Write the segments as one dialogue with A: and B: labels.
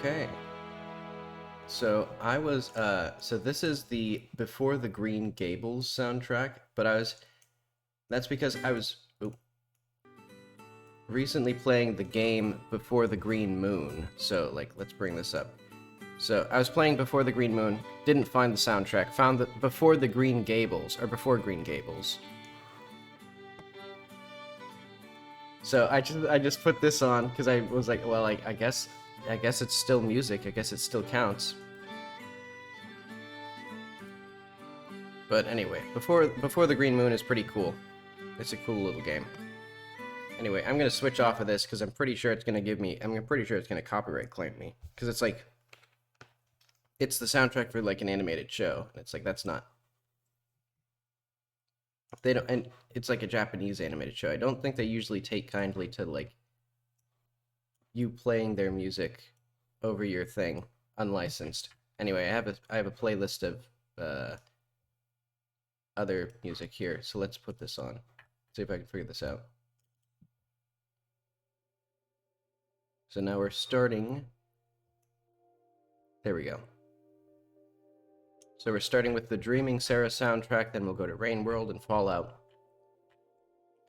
A: Okay. So this is the Before the Green Gables soundtrack, but that's because I was recently playing the game Before the Green Moon. So, let's bring this up. So, I was playing Before the Green Moon, didn't find the soundtrack, found the Before the Green Gables, or Before Green Gables. So I just put this on because I was like, well, I guess it's still music. I guess it still counts. But anyway, Before the Green Moon is pretty cool. It's a cool little game. Anyway, I'm gonna switch off of this because I'm pretty sure it's gonna copyright claim me because it's the soundtrack for like an animated show. And it's like that's not. They don't, and it's like a Japanese animated show. I don't think they usually take kindly to like you playing their music over your thing unlicensed. Anyway, I have a playlist of other music here, so let's put this on. See if I can figure this out. So now we're starting. There we go. So we're starting with the Dreaming Sarah soundtrack, then we'll go to Rain World and Fallout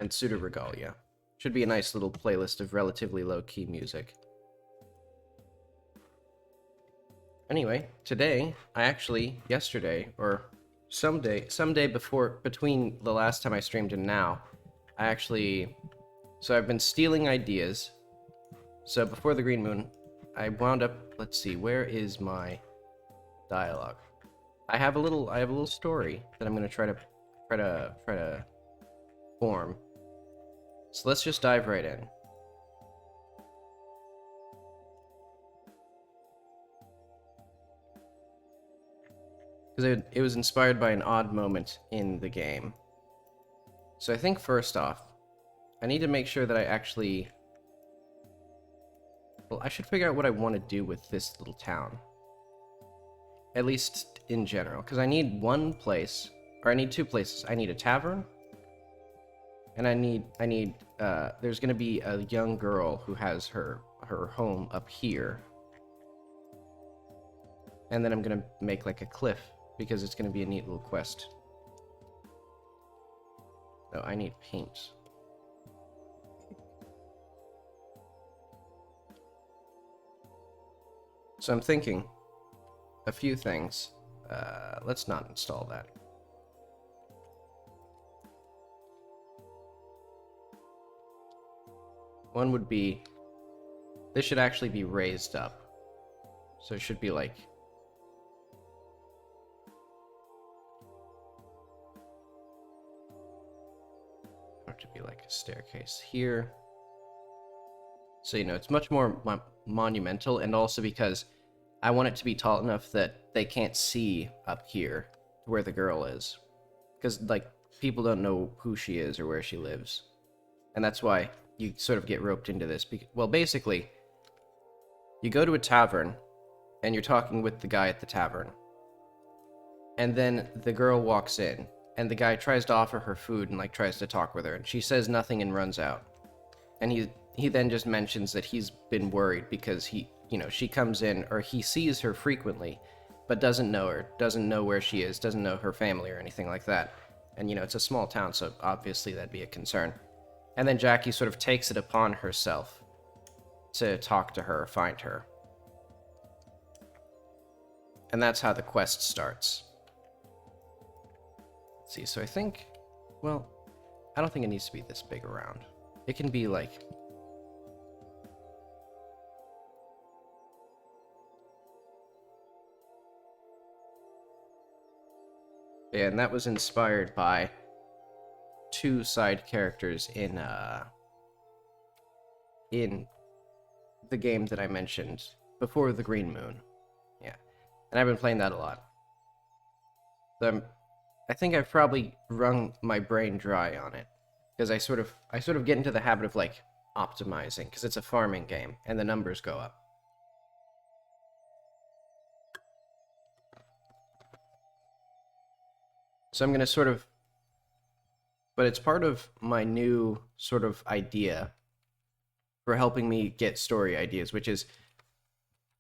A: and Pseudo Regalia. Should be a nice little playlist of relatively low-key music. Anyway, today, yesterday, or someday between the last time I streamed and now, so I've been stealing ideas. So Before the Green Moon, I wound up, let's see, where is my dialogue? I have a little story that I'm gonna try to form. So let's just dive right in. Because it was inspired by an odd moment in the game. So I think first off, I need to make sure that I should figure out what I want to do with this little town. At least in general, because I need one place, or I need two places. I need a tavern, and there's gonna be a young girl who has her home up here. And then I'm gonna make like a cliff, because it's gonna be a neat little quest. Oh, I need paint. So I'm thinking a few things. Let's not install that. One would be, this should actually be raised up. So it should be like, to be like a staircase here. So, it's much more monumental, and also because I want it to be tall enough that they can't see up here where the girl is. Because, like, people don't know who she is or where she lives. And that's why you sort of get roped into this. Well, basically, you go to a tavern, and you're talking with the guy at the tavern. And then the girl walks in, and the guy tries to offer her food and, like, tries to talk with her, and she says nothing and runs out. And he then just mentions that he's been worried because she comes in, or he sees her frequently, but doesn't know her, doesn't know where she is, doesn't know her family or anything like that. And, it's a small town, so obviously that'd be a concern. And then Jackie sort of takes it upon herself to talk to her, find her. And that's how the quest starts. Let's see, so I think, well, I don't think it needs to be this big around. It can be like, yeah, and that was inspired by two side characters in the game that I mentioned, Before the Green Moon. Yeah, and I've been playing that a lot. So I think I've probably wrung my brain dry on it, because I sort of get into the habit of like optimizing, because it's a farming game and the numbers go up. So I'm gonna but it's part of my new sort of idea for helping me get story ideas, which is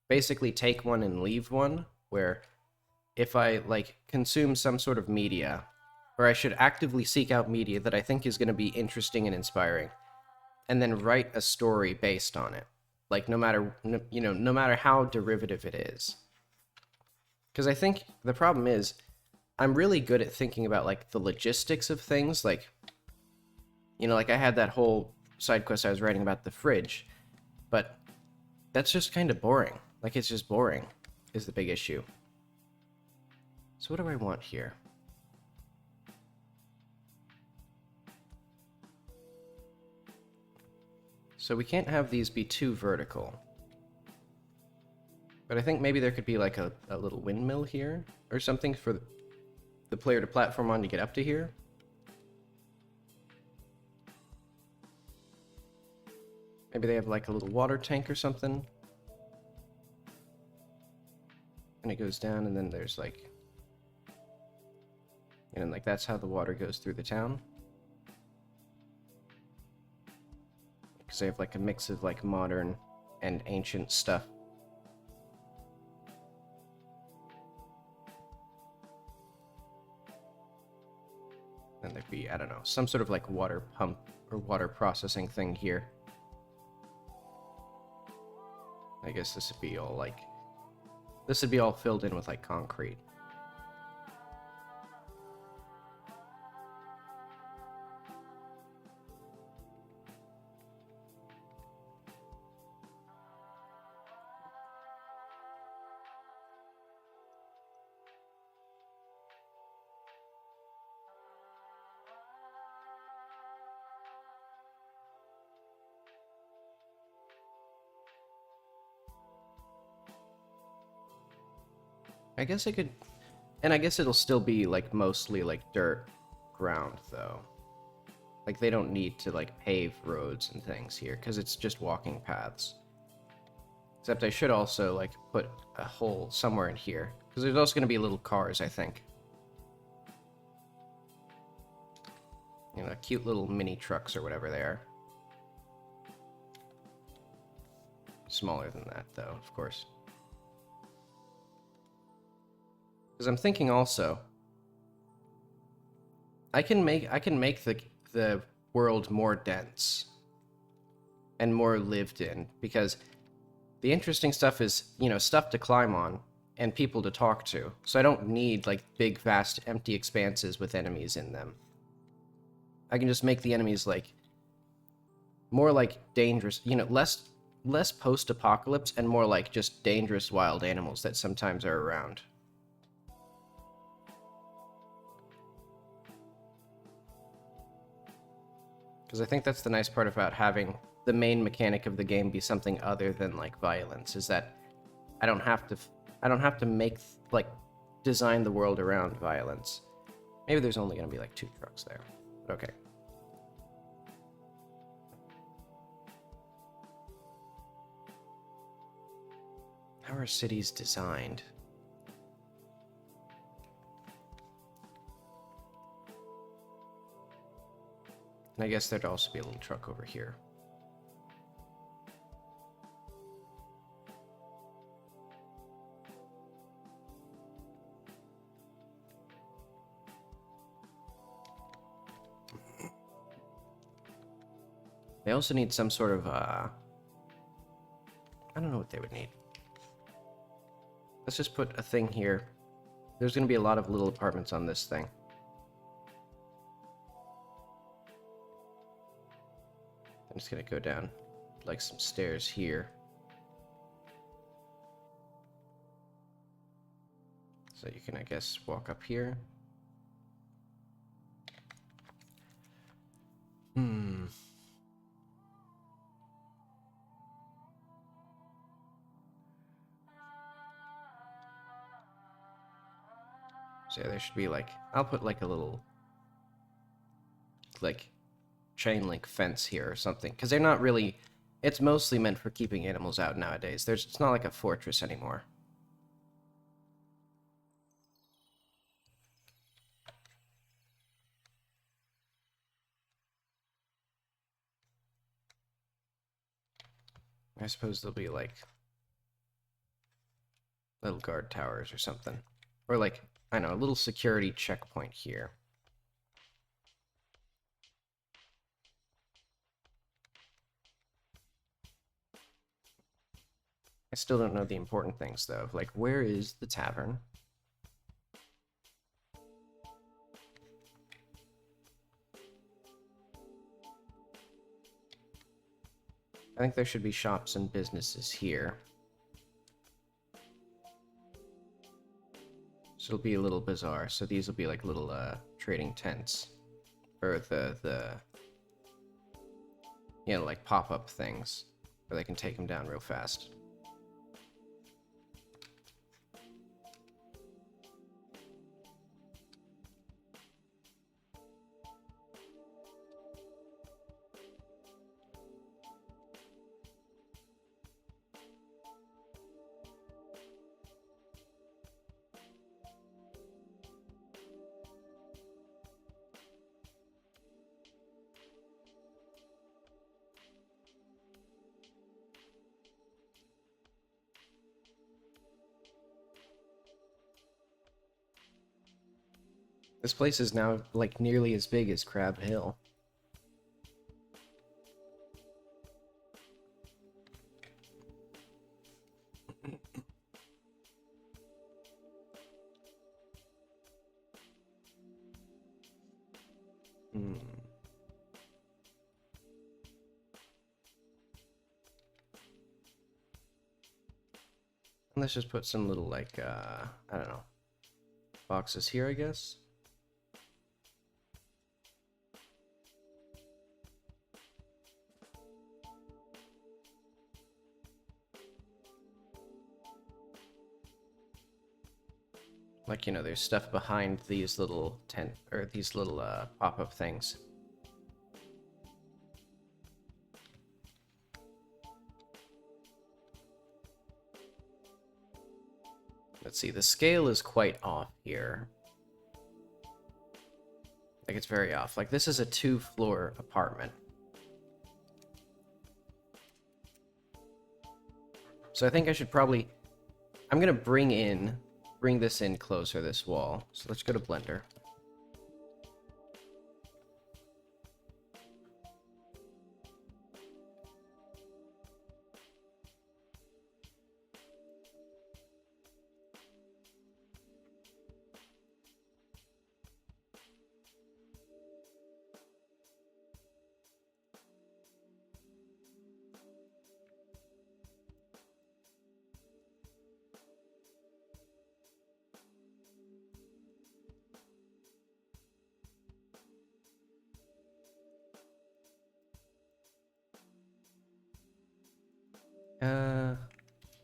A: basically take one and leave one, where if I like consume some sort of media, or I should actively seek out media that I think is going to be interesting and inspiring, and then write a story based on it. Like no matter no matter how derivative it is. Because I think the problem is I'm really good at thinking about like the logistics of things, like like I had that whole side quest I was writing about the fridge, but that's just kind of boring. Like it's just boring is the big issue. So what do I want here? So we can't have these be too vertical. But I think maybe there could be like a little windmill here or something for the player to platform on to get up to here. Maybe they have like a little water tank or something. And it goes down and then there's like... And like that's how the water goes through the town. Because they have like a mix of like modern and ancient stuff. And there'd be, I don't know, some sort of like water pump or water processing thing here. I guess this would be all like... This would be all filled in with like concrete. I guess I could... And I guess it'll still be, like, mostly, like, dirt ground, though. Like, they don't need to, like, pave roads and things here, because it's just walking paths. Except I should also, like, put a hole somewhere in here. Because there's also going to be little cars, I think. Cute little mini trucks or whatever they are. Smaller than that, though, of course. Because I'm thinking also, I can make the world more dense and more lived in, because the interesting stuff is, stuff to climb on and people to talk to. So I don't need like big, vast, empty expanses with enemies in them. I can just make the enemies like more like dangerous, less post-apocalypse and more like just dangerous wild animals that sometimes are around. Because I think that's the nice part about having the main mechanic of the game be something other than like violence, is that I don't have to make like design the world around violence. Maybe there's only going to be like 2 trucks there. But okay. How are cities designed? And I guess there'd also be a little truck over here. They also need some sort of, I don't know what they would need. Let's just put a thing here. There's going to be a lot of little apartments on this thing. I'm just going to go down like some stairs here. So you can, I guess, walk up here. So yeah, there should be like, I'll put like a little, like, chain link fence here or something, because they're not really, it's mostly meant for keeping animals out nowadays. It's not like a fortress anymore. I suppose there'll be like little guard towers or something. Or like, I don't know, a little security checkpoint here. I still don't know the important things, though. Like, where is the tavern? I think there should be shops and businesses here. So it'll be a little bizarre. So these will be like little trading tents. Or you know, like pop-up things. Where they can take them down real fast. This place is now like nearly as big as Crab Hill. Hmm. Let's just put some little like I don't know, boxes here, I guess. Like, you know, there's stuff behind these little these little pop-up things. Let's see, the scale is quite off here. Like, it's very off. Like, this is a 2-floor apartment. So I think I should probably... I'm gonna bring this in closer, this wall. So let's go to Blender.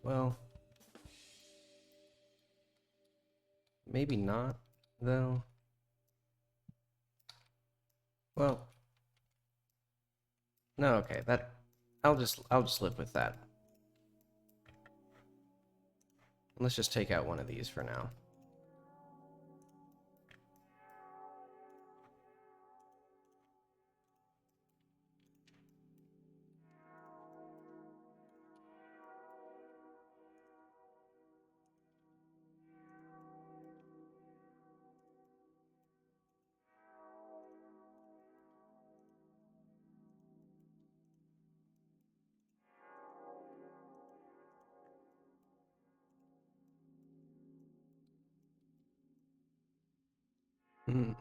A: Well, maybe not, though. Well, no, okay, I'll just live with that. Let's just take out one of these for now. Hmm.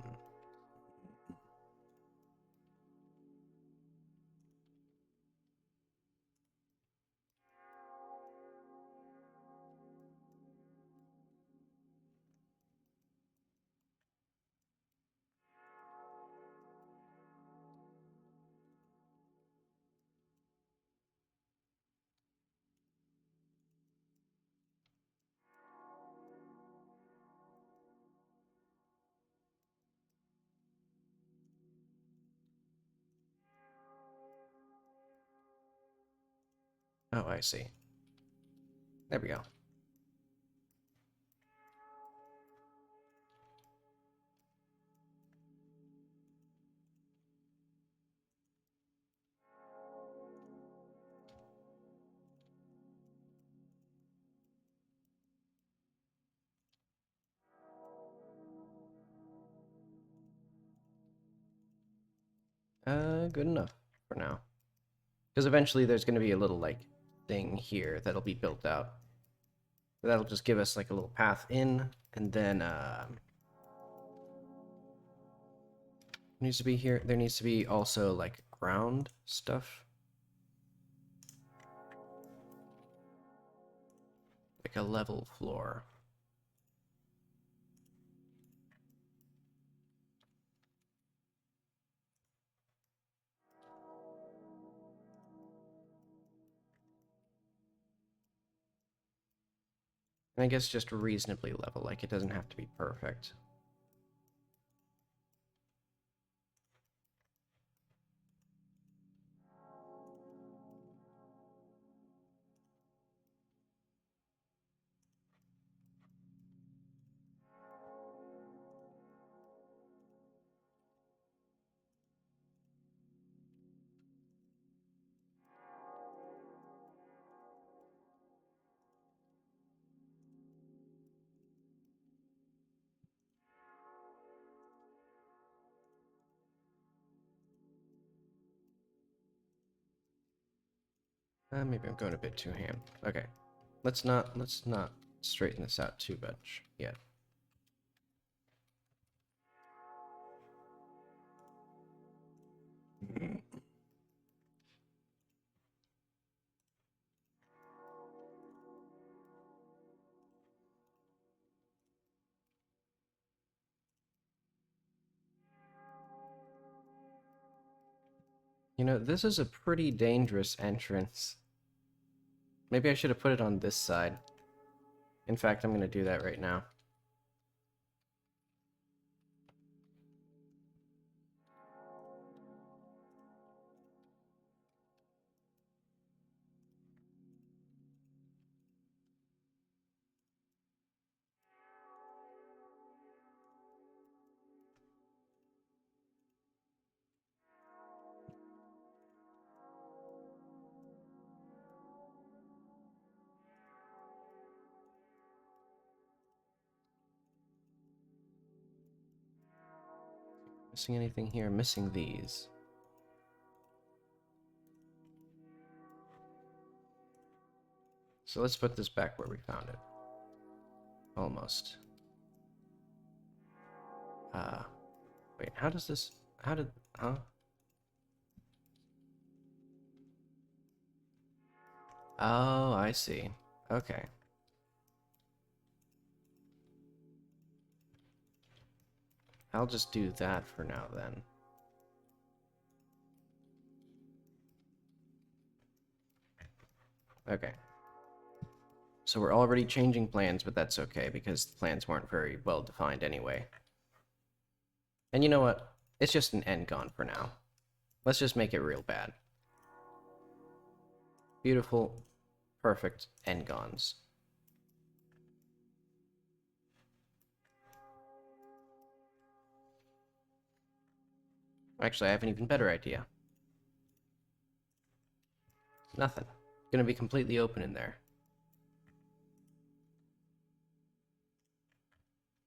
A: Oh, I see. There we go. Good enough for now. Because eventually there's going to be a little, like, thing here that'll be built out. That'll just give us, like, a little path in, and then, needs to be here. There needs to be also, like, ground stuff. Like a level floor. And I guess just reasonably level, like it doesn't have to be perfect. Maybe I'm going a bit too ham. Okay. Let's not straighten this out too much yet. You know, this is a pretty dangerous entrance. Maybe I should have put it on this side. In fact, I'm going to do that right now. Missing anything here? Missing these. So let's put this back where we found it. Almost. Wait, how does this... Huh? Oh, I see. Okay. I'll just do that for now, then. Okay. So we're already changing plans, but that's okay, because the plans weren't very well defined anyway. And you know what? It's just an end gone for now. Let's just make it real bad. Beautiful, perfect end gons. Actually, I have an even better idea. Nothing. Gonna be completely open in there.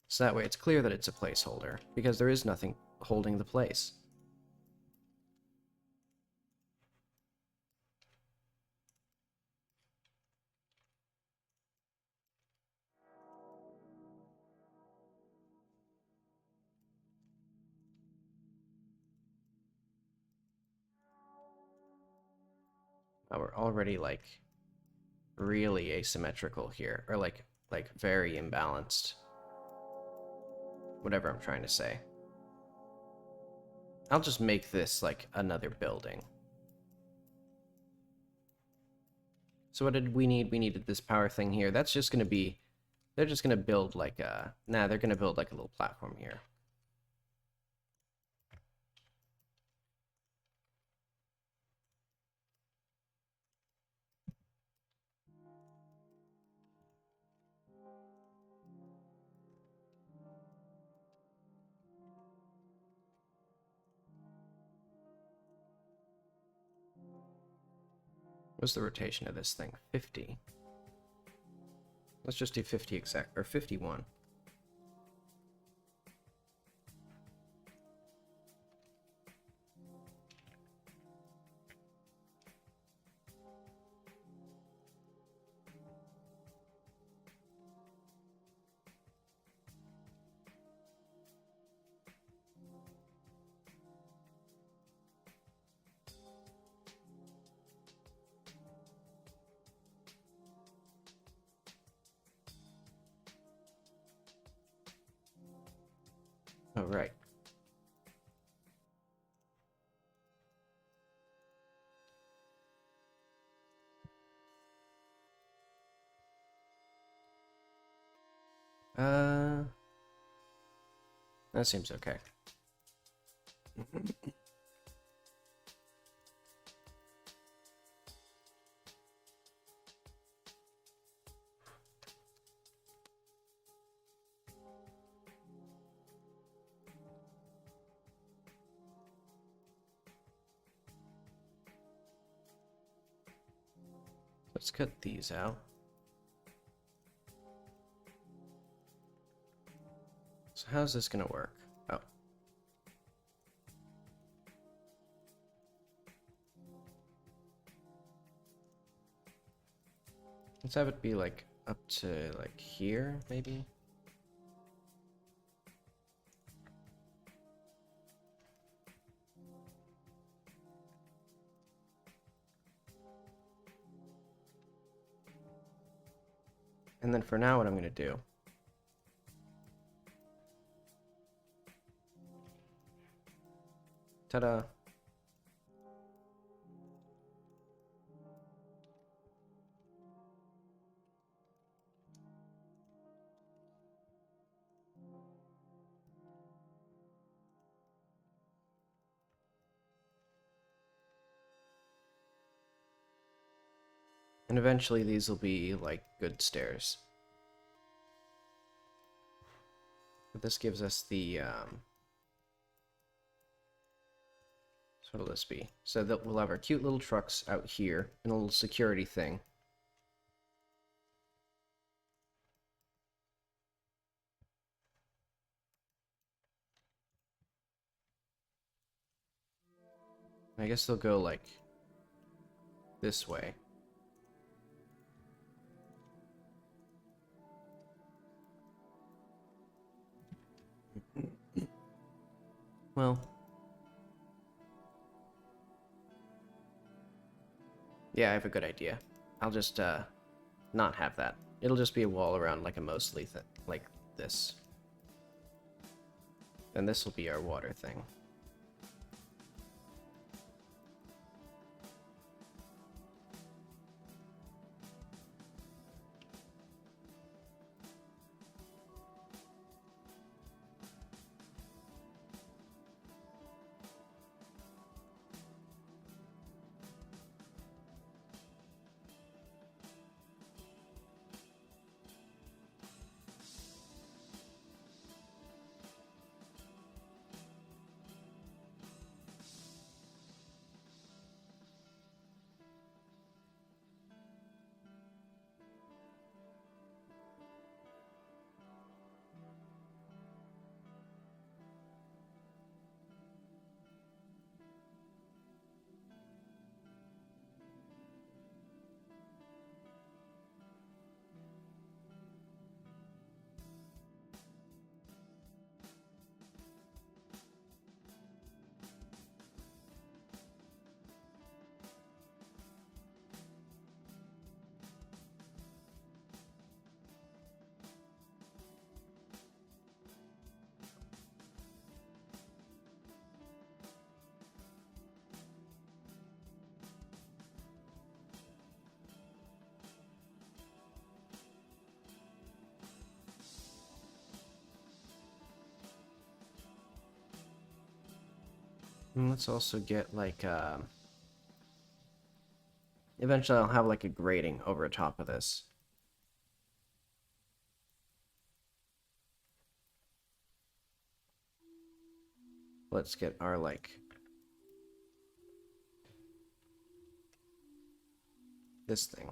A: So that way it's clear that it's a placeholder, because there is nothing holding the place. Oh, we're already, like, really asymmetrical here, or like very imbalanced. Whatever I'm trying to say. I'll just make this like another building. So what did we need? We needed this power thing here. That's just gonna be, they're just gonna build like a, nah, they're gonna build like a little platform here. What's the rotation of this thing? 50. Let's just do 50 exact, or 51. right. That seems okay. Let's cut these out. So how's this gonna work? Oh. Let's have it be like up to like here, maybe? And then for now, what I'm gonna do. Ta-da! And eventually these will be like good stairs. But this gives us the so what'll this be? So that we'll have our cute little trucks out here and a little security thing. I guess they'll go like this way. Well, yeah, I have a good idea. I'll just not have that. It'll just be a wall around like a mostly like this. And this will be our water thing. And let's also get like eventually I'll have like a grating over top of this. Let's get our like this thing.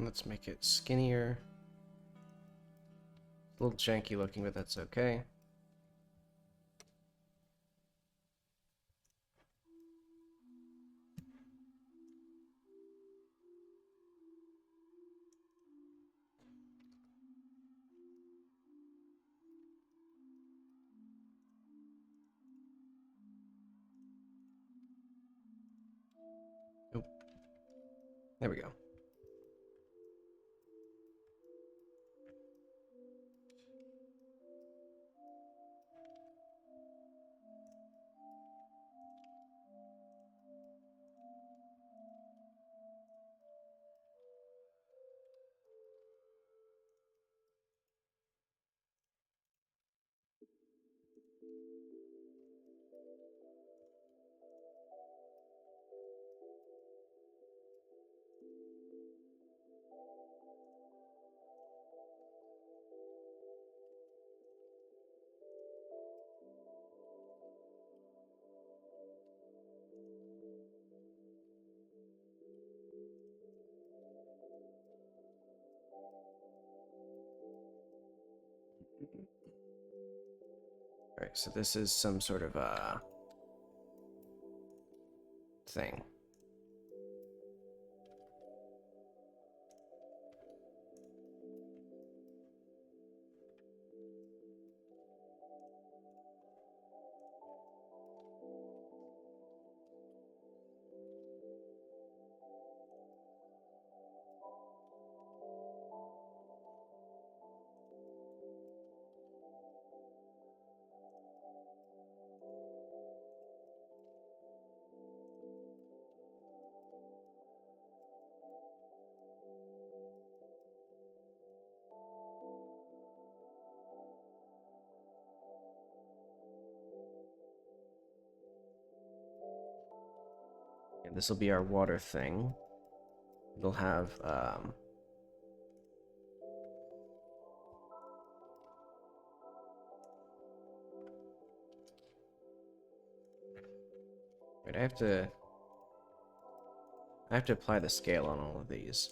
A: Let's make it skinnier. A little janky looking, but that's okay. Oh, there we go. Alright, so this is some sort of thing. And this will be our water thing. It'll have wait, I have to apply the scale on all of these.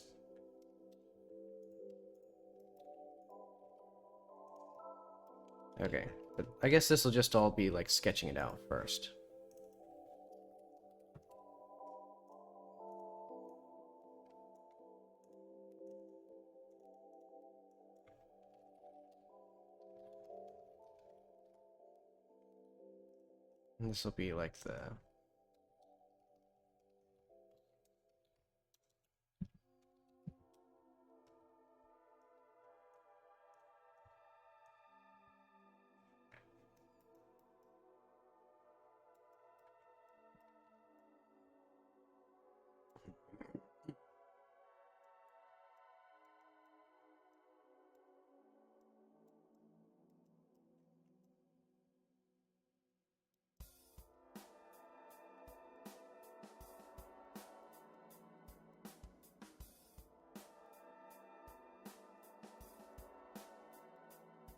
A: Okay, but I guess this will just all be like sketching it out first. And this will be like the...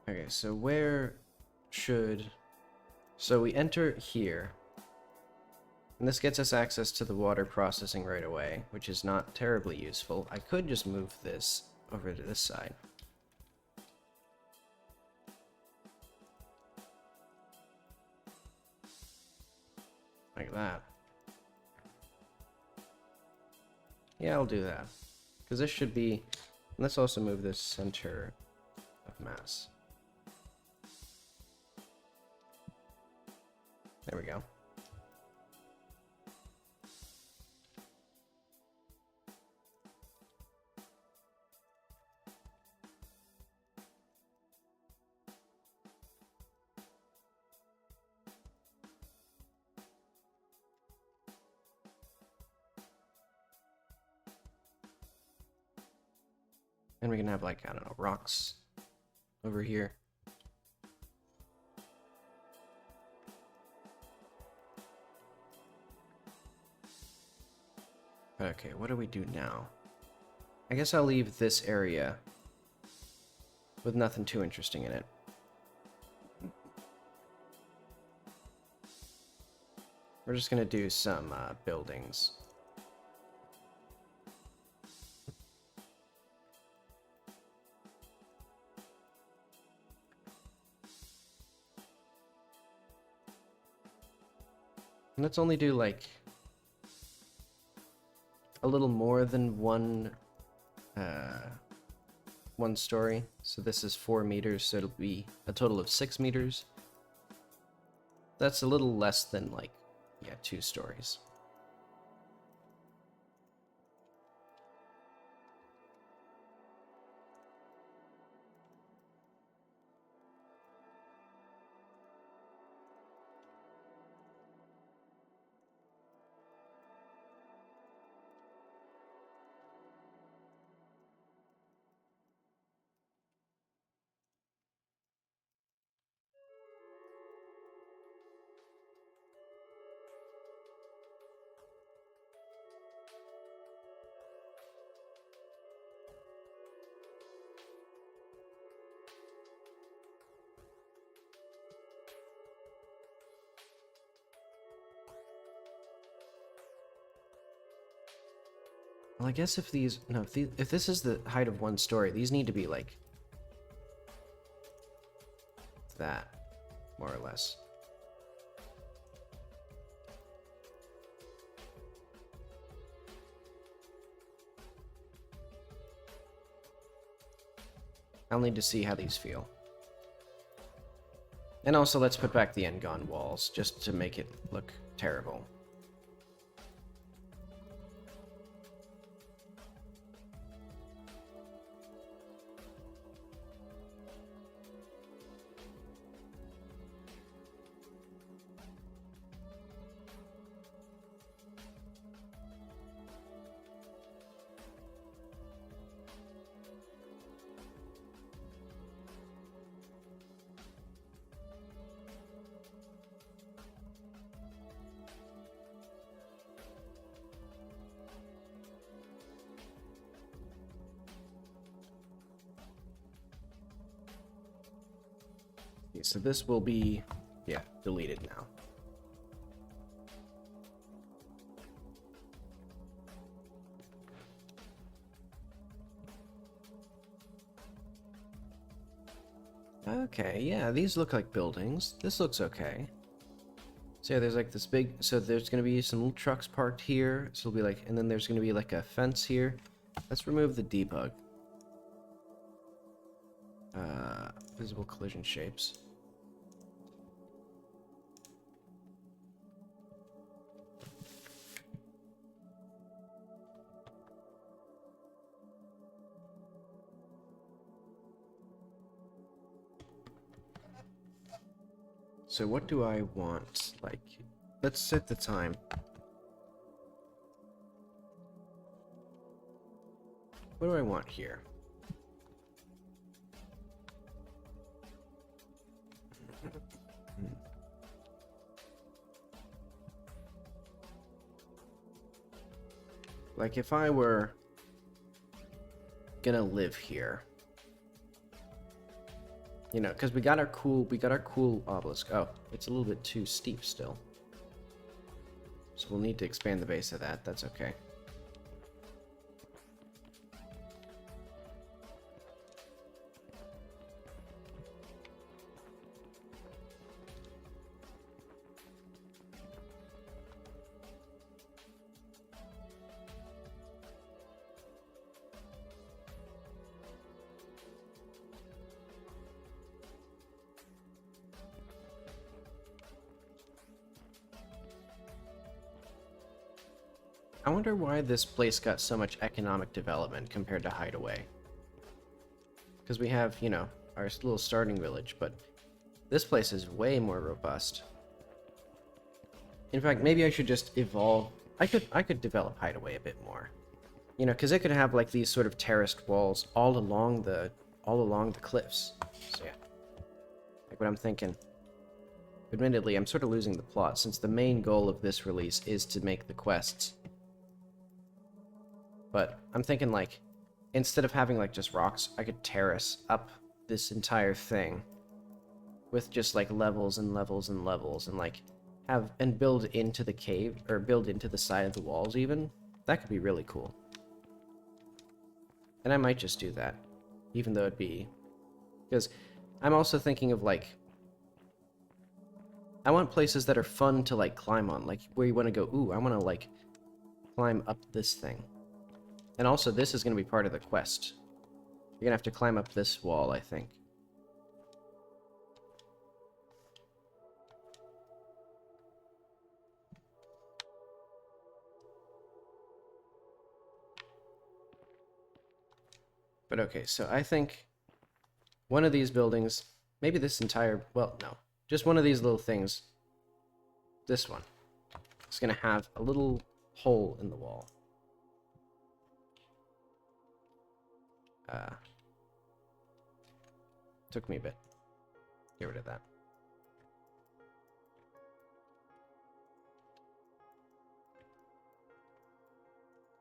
A: Okay, so where should... So we enter here. And this gets us access to the water processing right away, which is not terribly useful. I could just move this over to this side. Like that. Yeah, I'll do that. Because this should be... Let's also move this center of mass. There we go. And we can have, like, I don't know, rocks over here. Okay, what do we do now? I guess I'll leave this area with nothing too interesting in it. We're just gonna do some buildings. Let's only do like a little more than one story. So this is 4 meters, so it'll be a total of 6 meters. That's a little less than like, yeah, 2 stories. Well, I guess if these, no, if this is the height of 1 story, these need to be like that, more or less. I'll need to see how these feel. And also, let's put back the Engon walls, just to make it look terrible. So this will be, yeah, deleted now. Okay, yeah, these look like buildings. This looks okay. So yeah, there's like this big, so there's gonna be some little trucks parked here. So it'll be like, and then there's gonna be like a fence here. Let's remove the debug. Visible collision shapes. So what do I want? Like, let's set the time. What do I want here? Like, if I were gonna live here, you know, because we got our cool obelisk. Oh, it's a little bit too steep still. So we'll need to expand the base of that. That's okay. I wonder why this place got so much economic development compared to Hideaway. Because we have, you know, our little starting village, but this place is way more robust. In fact, maybe I should just evolve. I could develop Hideaway a bit more. You know, because it could have like these sort of terraced walls all along the cliffs. So yeah. Like what I'm thinking. Admittedly, I'm sort of losing the plot since the main goal of this release is to make the quests. But I'm thinking, like, instead of having, like, just rocks, I could terrace up this entire thing with just, like, levels and levels and levels and, like, and build into the cave, or build into the side of the walls, even. That could be really cool. And I might just do that, even though it'd be... Because I'm also thinking of, like... I want places that are fun to, like, climb on. Like, where you want to go, ooh, I want to, like, climb up this thing. And also, this is going to be part of the quest. You're going to have to climb up this wall, I think. But okay, so I think one of these buildings, maybe this entire, well, no, just one of these little things, this one, is going to have a little hole in the wall. Took me a bit. Get rid of that.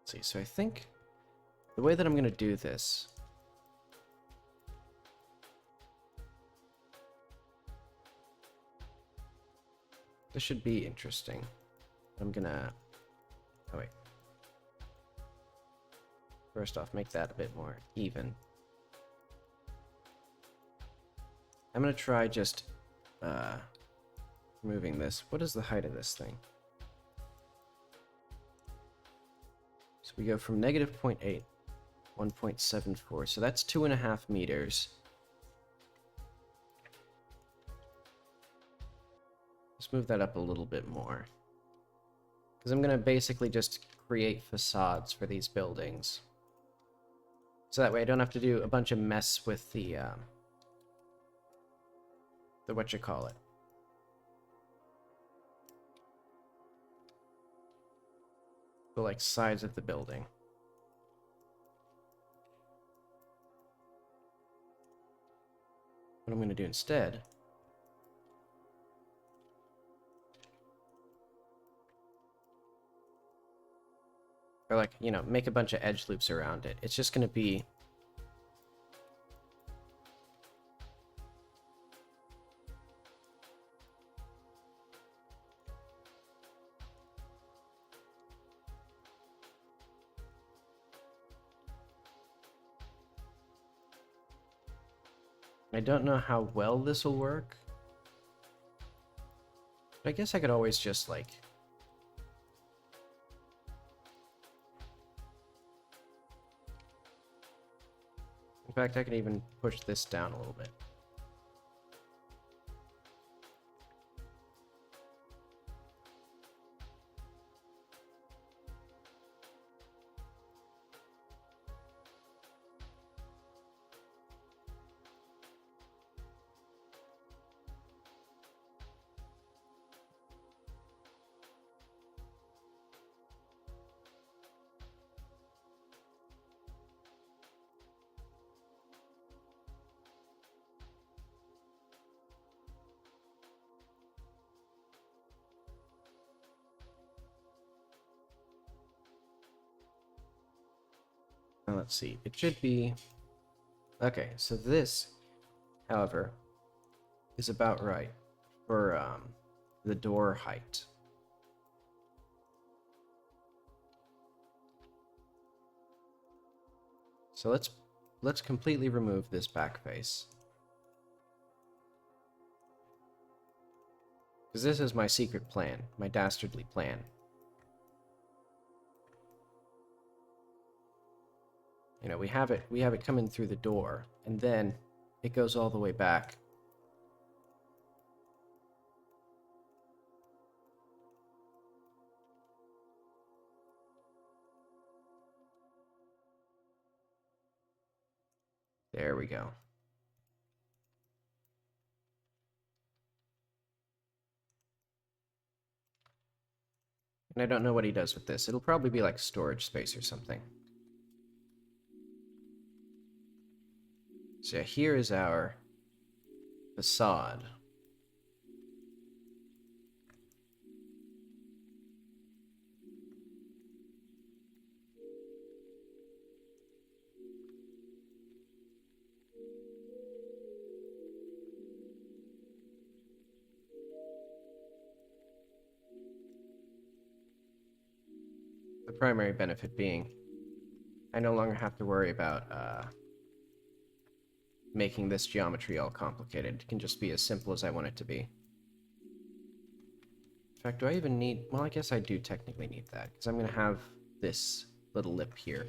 A: Let's see, so I think the way that I'm going to do this, this should be interesting. I'm gonna, oh wait. First off, make that a bit more even. I'm gonna try just removing this. What is the height of this thing? So we go from negative 0.8, 1.74. So that's 2.5 meters. Let's move that up a little bit more. Because I'm gonna basically just create facades for these buildings. So that way I don't have to do a bunch of mess with the whatchamacallit. The, like, sides of the building. What I'm going to do instead, or, like, you know, make a bunch of edge loops around it. It's just going to be I don't know how well this will work. But I guess I could always just, like, in fact, I can even push this down a little bit. Now let's see. It should be... Okay, so this, however, is about right for the door height. So let's completely remove this back face. Because this is my secret plan, my dastardly plan. You know, we have it coming through the door, and then it goes all the way back. There we go. And I don't know what he does with this. It'll probably be like storage space or something. So here is our facade. The primary benefit being I no longer have to worry about making this geometry all complicated. It can just be as simple as I want it to be. In fact, do I even need... Well, I guess I do technically need that, because I'm going to have this little lip here.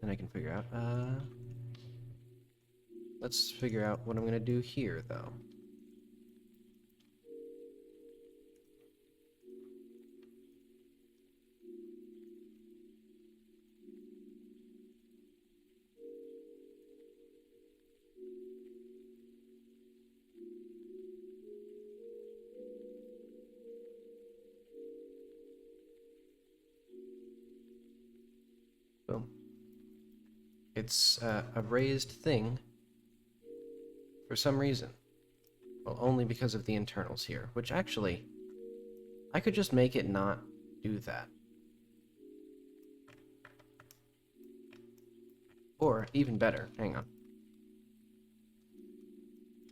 A: Then I can figure out... Let's figure out what I'm going to do here, though. Boom. It's a raised thing for some reason. Well, only because of the internals here, which actually, I could just make it not do that. Or, even better, hang on.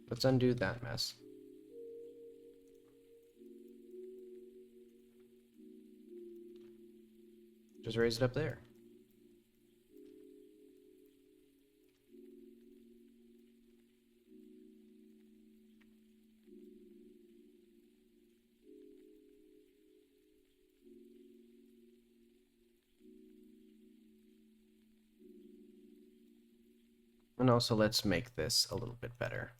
A: Let's undo that mess. Just raise it up there. And also, let's make this a little bit better.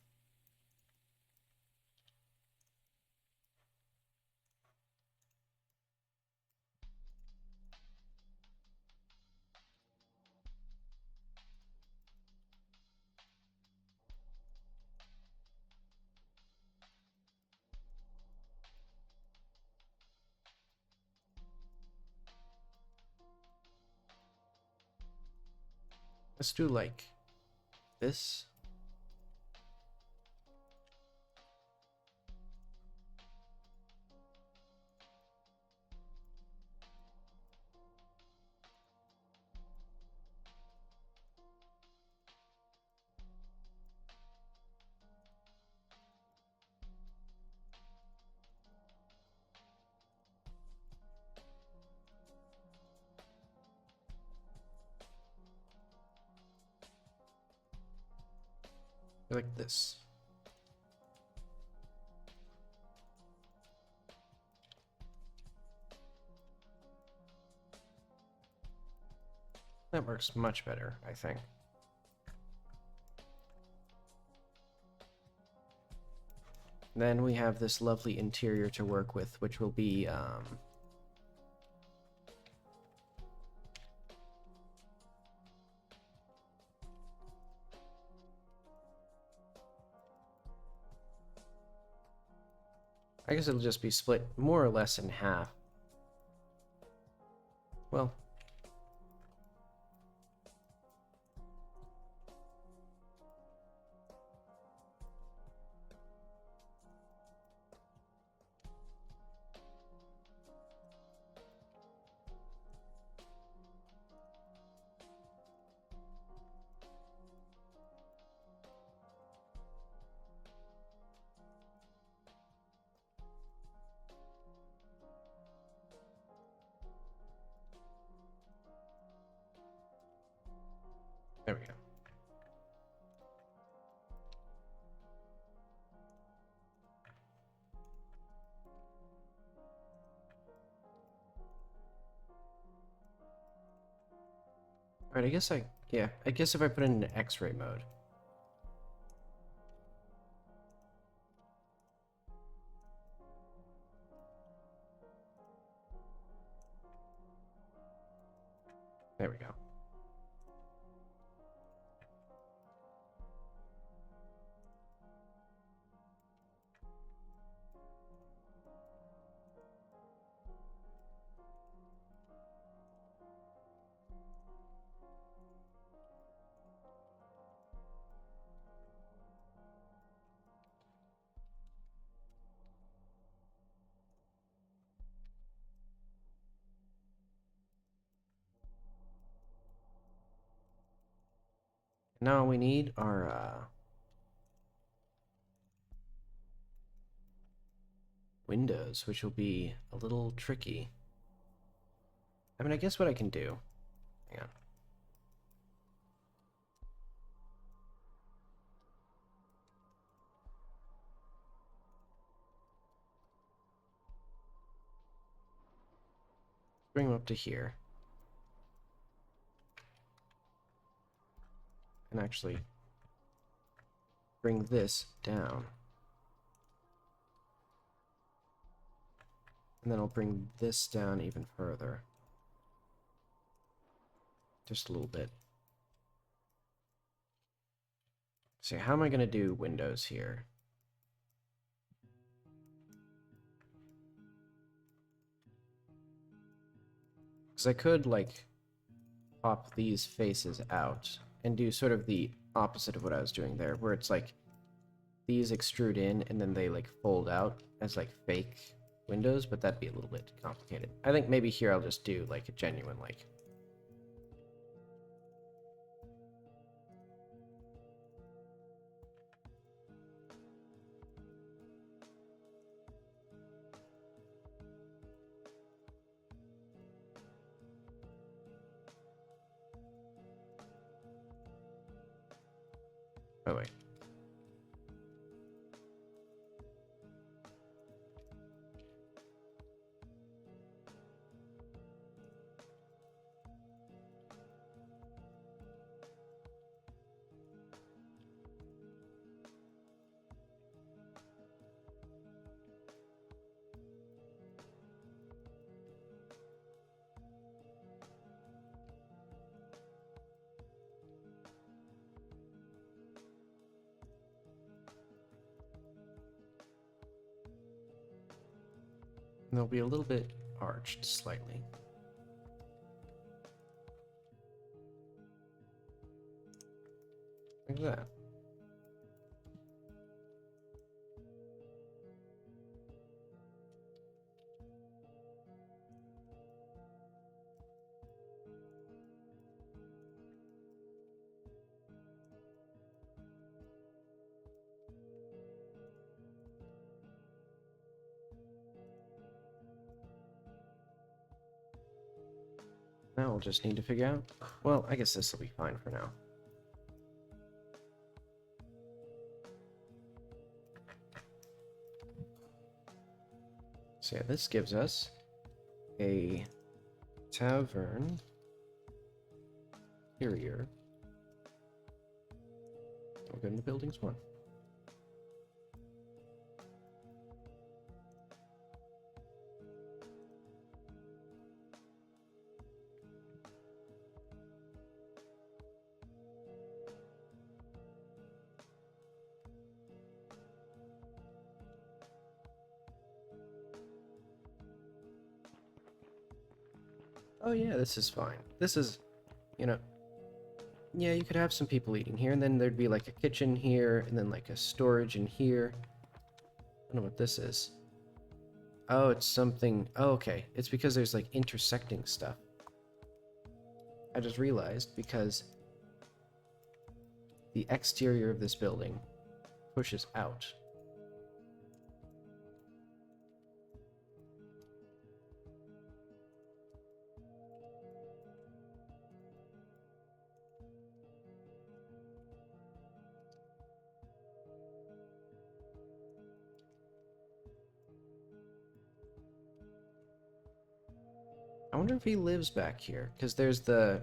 A: Let's do like this. Like this. That works much better, I think. Then we have this lovely interior to work with, which will be, I guess it'll just be split more or less in half. Well, there we go. Alright, I guess if I put it into X-ray mode. There we go. Now all we need are windows, which will be a little tricky. I mean, I guess what I can do... Hang on. Bring them up to here. And actually bring this down. And then I'll bring this down even further. Just a little bit. So how am I going to do windows here? Because I could, like, pop these faces out and do sort of the opposite of what I was doing there, where it's like these extrude in and then they, like, fold out as, like, fake windows, but that'd be a little bit complicated. I think maybe here I'll just do, like, a genuine, like... Oh, wait. And they'll be a little bit arched slightly. Like that. Now we'll just need to figure out... Well, I guess this will be fine for now. So yeah, this gives us a tavern interior. We'll go into buildings 1. Oh yeah, this is fine. This is, you know, yeah, you could have some people eating here, and then there'd be like a kitchen here, and then like a storage in here. I don't know what this is. Oh, it's something... Oh, okay. It's because there's like intersecting stuff. I just realized because the exterior of this building pushes out. I wonder if he lives back here, because the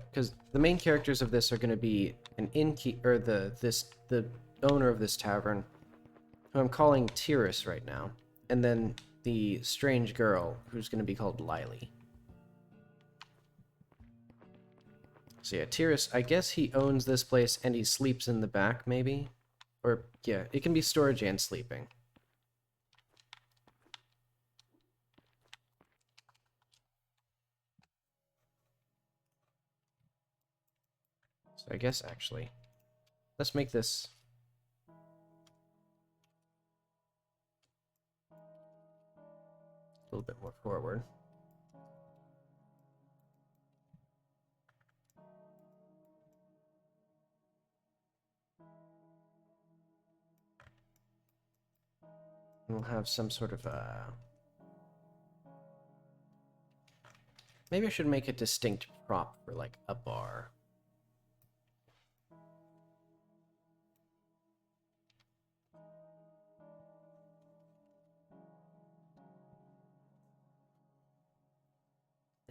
A: main characters of this are going to be an innkeep, or the owner of this tavern, who I'm calling Tyrus right now, and then the strange girl, who's going to be called Lily. So yeah, Tyrus, I guess he owns this place and he sleeps in the back, maybe? Or, yeah, it can be storage and sleeping. So I guess, actually, let's make this... a little bit more forward. And we'll have some sort of maybe I should make a distinct prop for, like, a bar.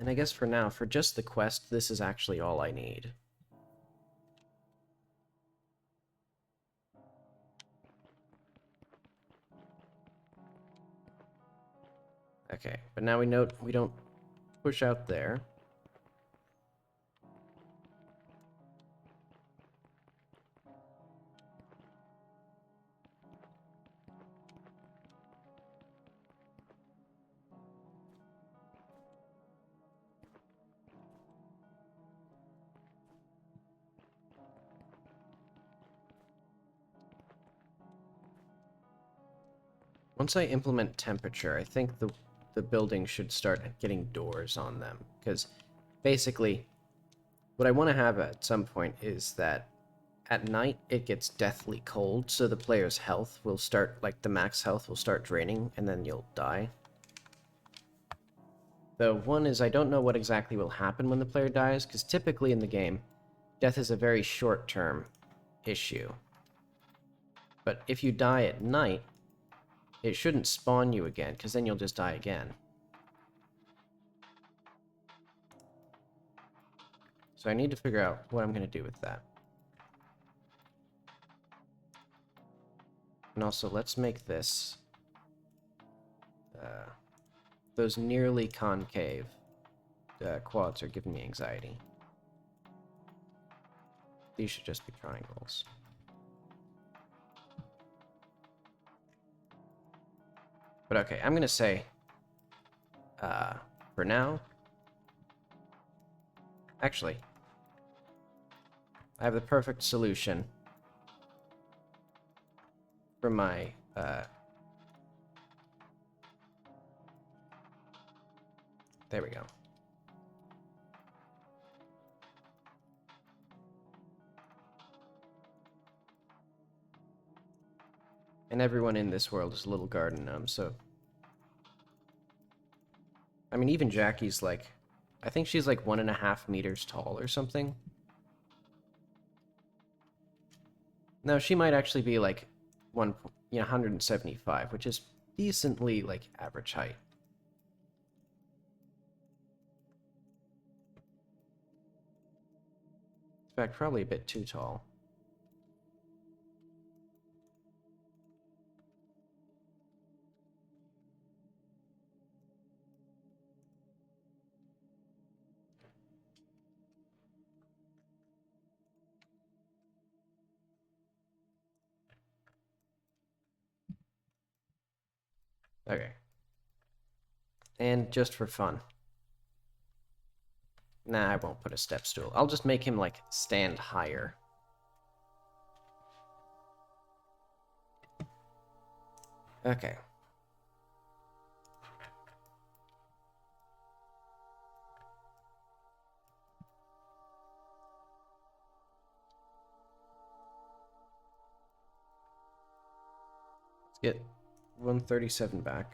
A: And I guess for now, for just the quest, this is actually all I need. Okay, but now we note we don't push out there. Once I implement temperature, I think the building should start getting doors on them. Because basically, what I want to have at some point is that at night it gets deathly cold, so the player's health will start, like the max health will start draining, and then you'll die. The one is I don't know what exactly will happen when the player dies, because typically in the game, death is a very short-term issue. But if you die at night, it shouldn't spawn you again, because then you'll just die again. So I need to figure out what I'm going to do with that. And also, let's make this... those nearly concave quads are giving me anxiety. These should just be triangles. But okay, I'm going to say, for now... Actually, I have the perfect solution for my, there we go. And everyone in this world is a little garden gnome, so... I mean, even Jackie's like... I think she's like 1.5 meters tall or something. No, she might actually be like 175, which is decently like average height. In fact, probably a bit too tall. Okay. And just for fun. Nah, I won't put a step stool. I'll just make him, like, stand higher. Okay. Let's get 137 back.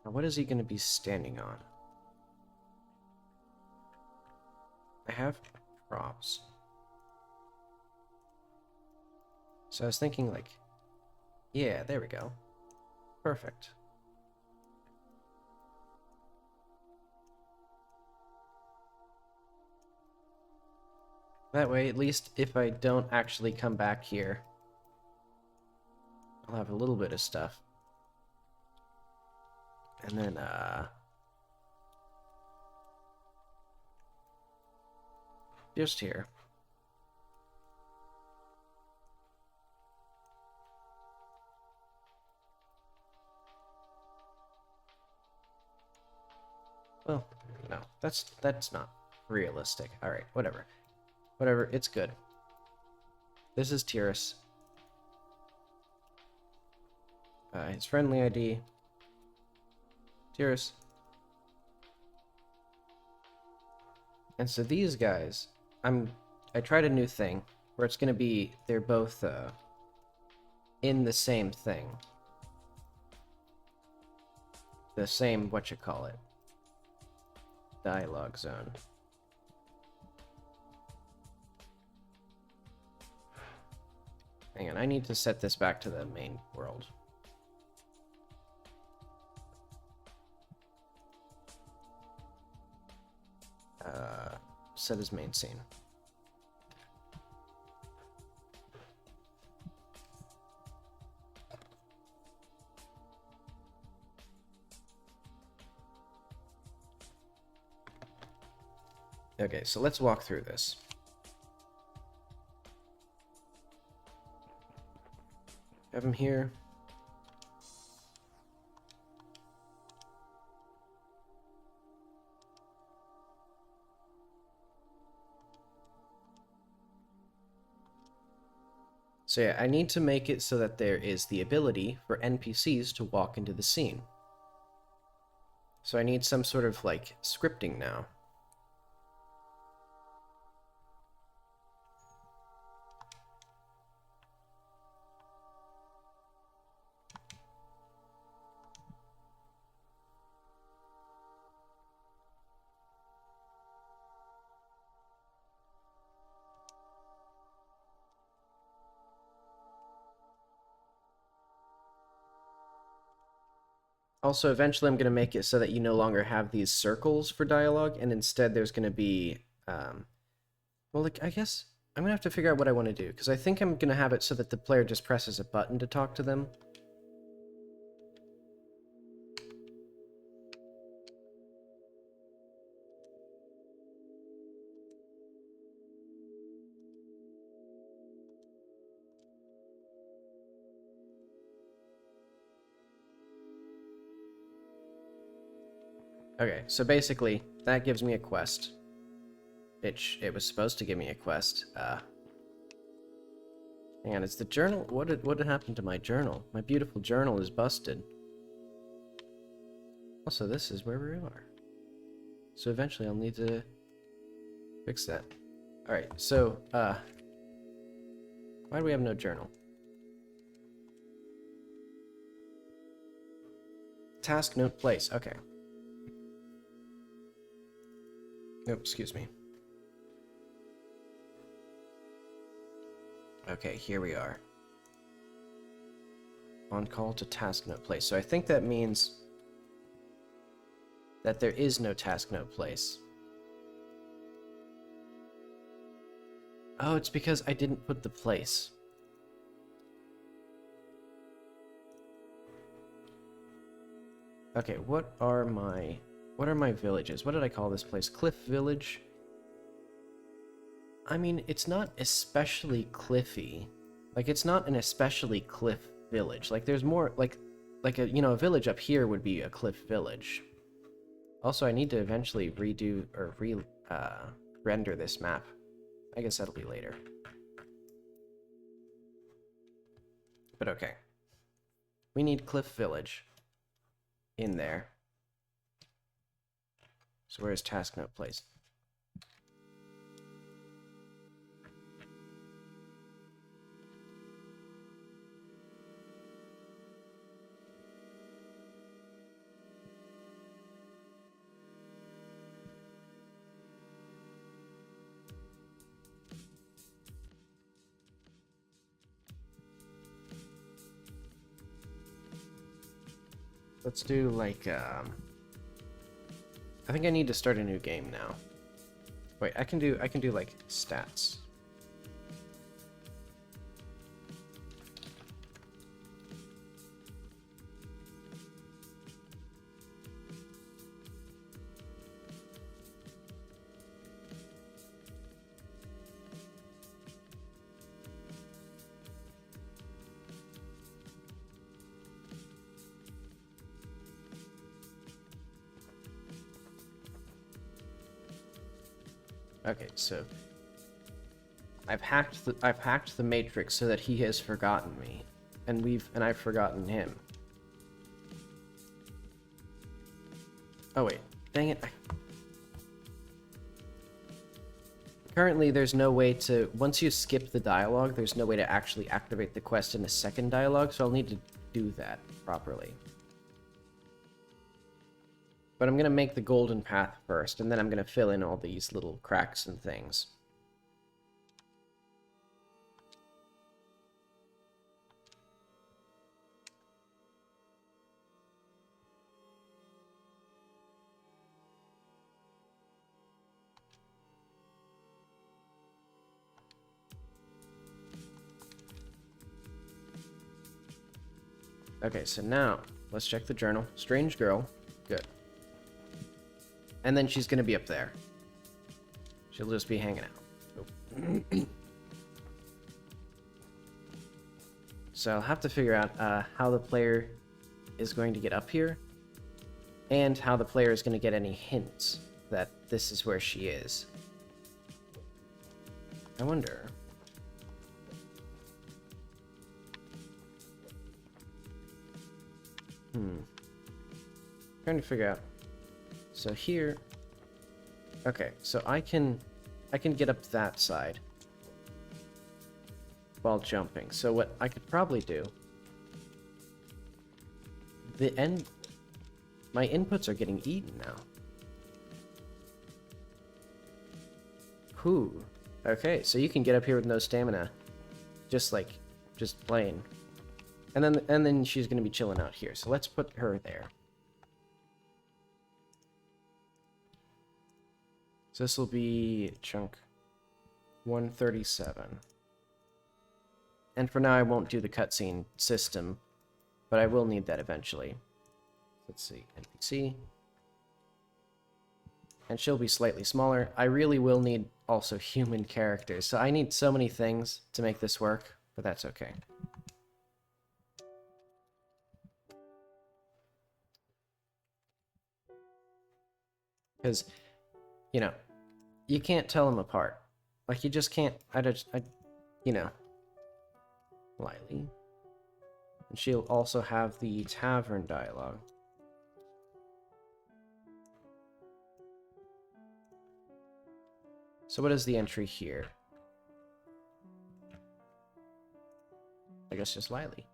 A: Now, what is he going to be standing on? I have props. So I was thinking, like, yeah, there we go. Perfect. That way, at least if I don't actually come back here, I'll have a little bit of stuff. And then, just here. Well, no, that's not realistic. Alright, whatever. Whatever, it's good. This is Tyrus. his friendly ID. Dearest. And so these guys, I tried a new thing where it's gonna be they're both in the same thing. The same dialogue zone. Hang on, I need to set this back to the main world. Set as main scene. Okay, so let's walk through this. Have him here. So yeah, I need to make it so that there is the ability for NPCs to walk into the scene. So I need some sort of, like, scripting now. Also, eventually I'm going to make it so that you no longer have these circles for dialogue, and instead there's going to be, well, like, I guess I'm going to have to figure out what I want to do, because I think I'm going to have it so that the player just presses a button to talk to them. Okay, so basically, that gives me a quest. It was supposed to give me a quest. Hang on, it's the journal? What had happened to my journal? My beautiful journal is busted. Also, this is where we are. So eventually I'll need to fix that. Alright, so, why do we have no journal? Task note place, okay. Nope, excuse me. Okay, here we are. On call to task note place. So I think that means that there is no task note place. Oh, it's because I didn't put the place. Okay, what are my villages? What did I call this place? Cliff Village? I mean, it's not especially cliffy. Like, it's not an especially cliff village. Like, there's more, like a, you know, a village up here would be a cliff village. Also, I need to eventually redo, or render this map. I guess that'll be later. But okay. We need Cliff Village in there. So where's task note place? Let's do like I think I need to start a new game now. Wait, I can do like stats. Okay, so I've hacked the Matrix so that he has forgotten me, and I've forgotten him. Oh wait, dang it. Currently, there's no way to... Once you skip the dialogue, there's no way to actually activate the quest in a second dialogue, so I'll need to do that properly. But I'm going to make the golden path first, and then I'm going to fill in all these little cracks and things. Okay, so now, let's check the journal. Strange girl. Good. And then she's going to be up there. She'll just be hanging out. Oh. So I'll have to figure out how the player is going to get up here, and how the player is going to get any hints that this is where she is. I wonder... Trying to figure out. So here... Okay, so I can get up that side while jumping. So what I could probably do... My inputs are getting eaten now. Whew. Okay, so you can get up here with no stamina. Just plain. And then she's gonna be chilling out here. So let's put her there. So this will be chunk 137. And for now I won't do the cutscene system, but I will need that eventually. Let's see, NPC. And she'll be slightly smaller. I really will need also human characters. So I need so many things to make this work, but that's okay. Because, you know, you can't tell them apart. Like, you just can't, you know. Lily. And she'll also have the tavern dialogue. So what is the entry here? I guess just Lily.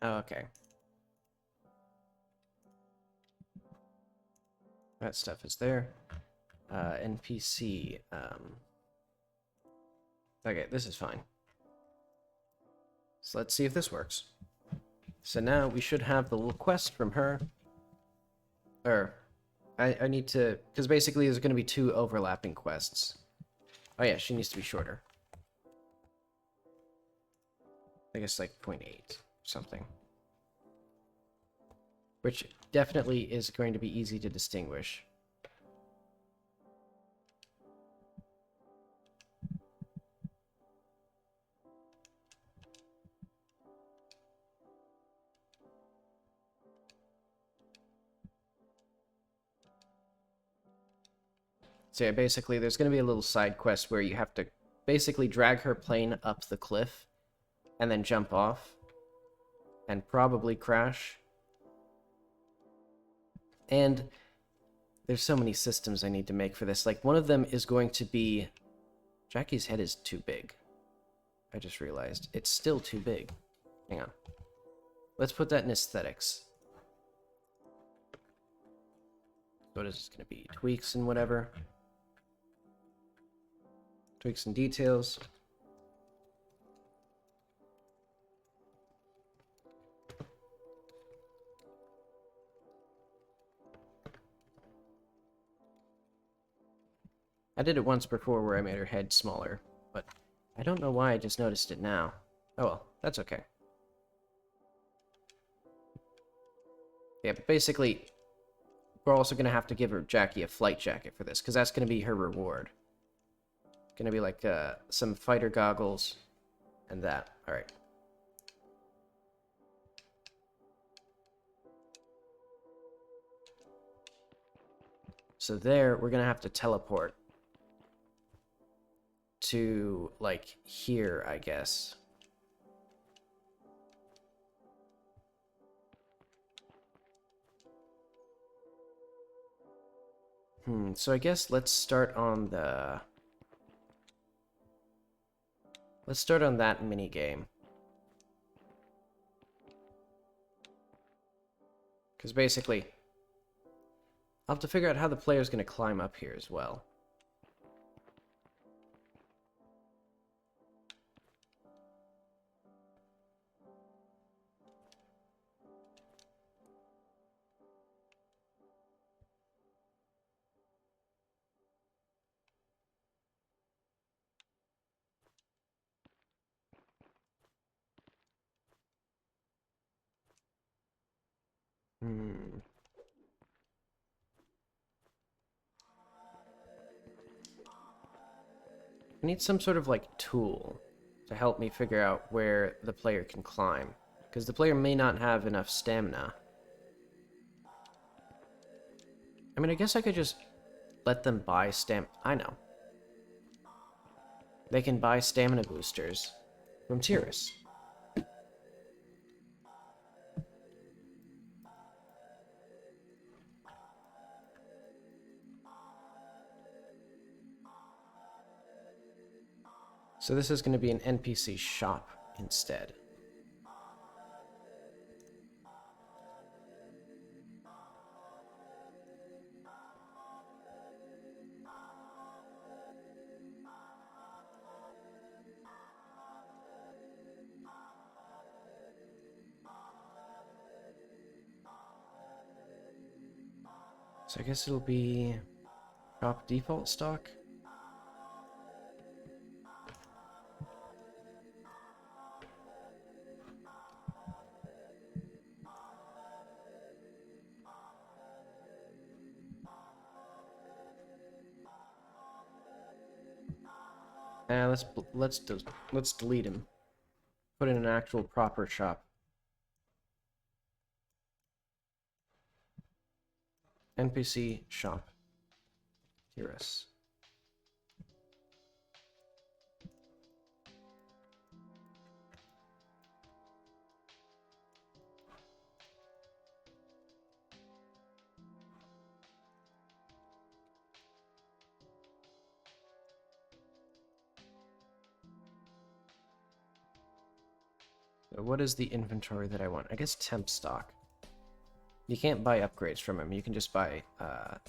A: Oh, okay. That stuff is there. NPC. Okay, this is fine. So let's see if this works. So now we should have the little quest from her. I need to... Because basically there's going to be 2 overlapping quests. Oh yeah, she needs to be shorter. I guess like 0.8 or something. Which definitely is going to be easy to distinguish. So yeah, basically there's going to be a little side quest where you have to basically drag her plane up the cliff and then jump off and probably crash. And there's so many systems I need to make for this. Like, one of them is going to be... Jackie's head is too big. I just realized. It's still too big. Hang on. Let's put that in aesthetics. What is this going to be? Tweaks and whatever. Tweaks and details. I did it once before where I made her head smaller, but I don't know why I just noticed it now. Oh well, that's okay. Yeah, but basically, we're also going to have to give her Jackie a flight jacket for this, because that's going to be her reward. Going to be like some fighter goggles and that. Alright. So there, we're going to have to teleport to, like, here, I guess. So I guess let's start on the... Let's start on that mini game. Because basically, I'll have to figure out how the player's going to climb up here as well. I need some sort of, like, tool to help me figure out where the player can climb. Because the player may not have enough stamina. I mean, I guess I could just let them buy I know. They can buy stamina boosters from Tiras. So this is going to be an NPC shop instead. So I guess it'll be shop default stock. Let's delete him. Put in an actual proper shop. NPC shop. Tiras. So what is the inventory that I want? I guess temp stock. You can't buy upgrades from him. You can just buy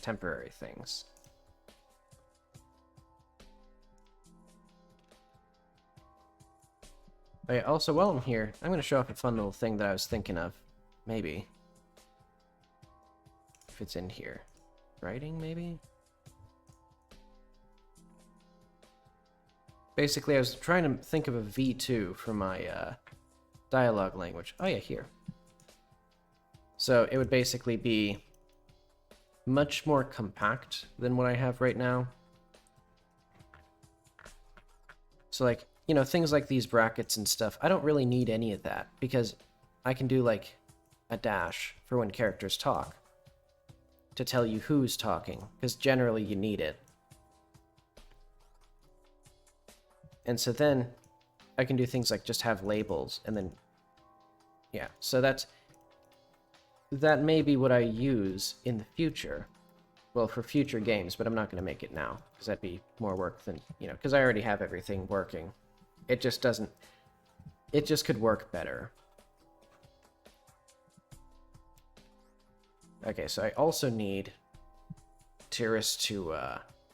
A: temporary things. Oh, yeah, also, while I'm here, I'm going to show off a fun little thing that I was thinking of. Maybe. If it's in here. Writing, maybe? Basically, I was trying to think of a V2 for my dialogue language. Oh yeah, here. So it would basically be much more compact than what I have right now. So like, you know, things like these brackets and stuff, I don't really need any of that because I can do like a dash for when characters talk to tell you who's talking, because generally you need it. And so then I can do things like just have labels and then, yeah, so that may be what I use in the future. Well, for future games, but I'm not going to make it now, because that'd be more work than, you know, because I already have everything working. It just doesn't, it just could work better. Okay, so I also need Tiris to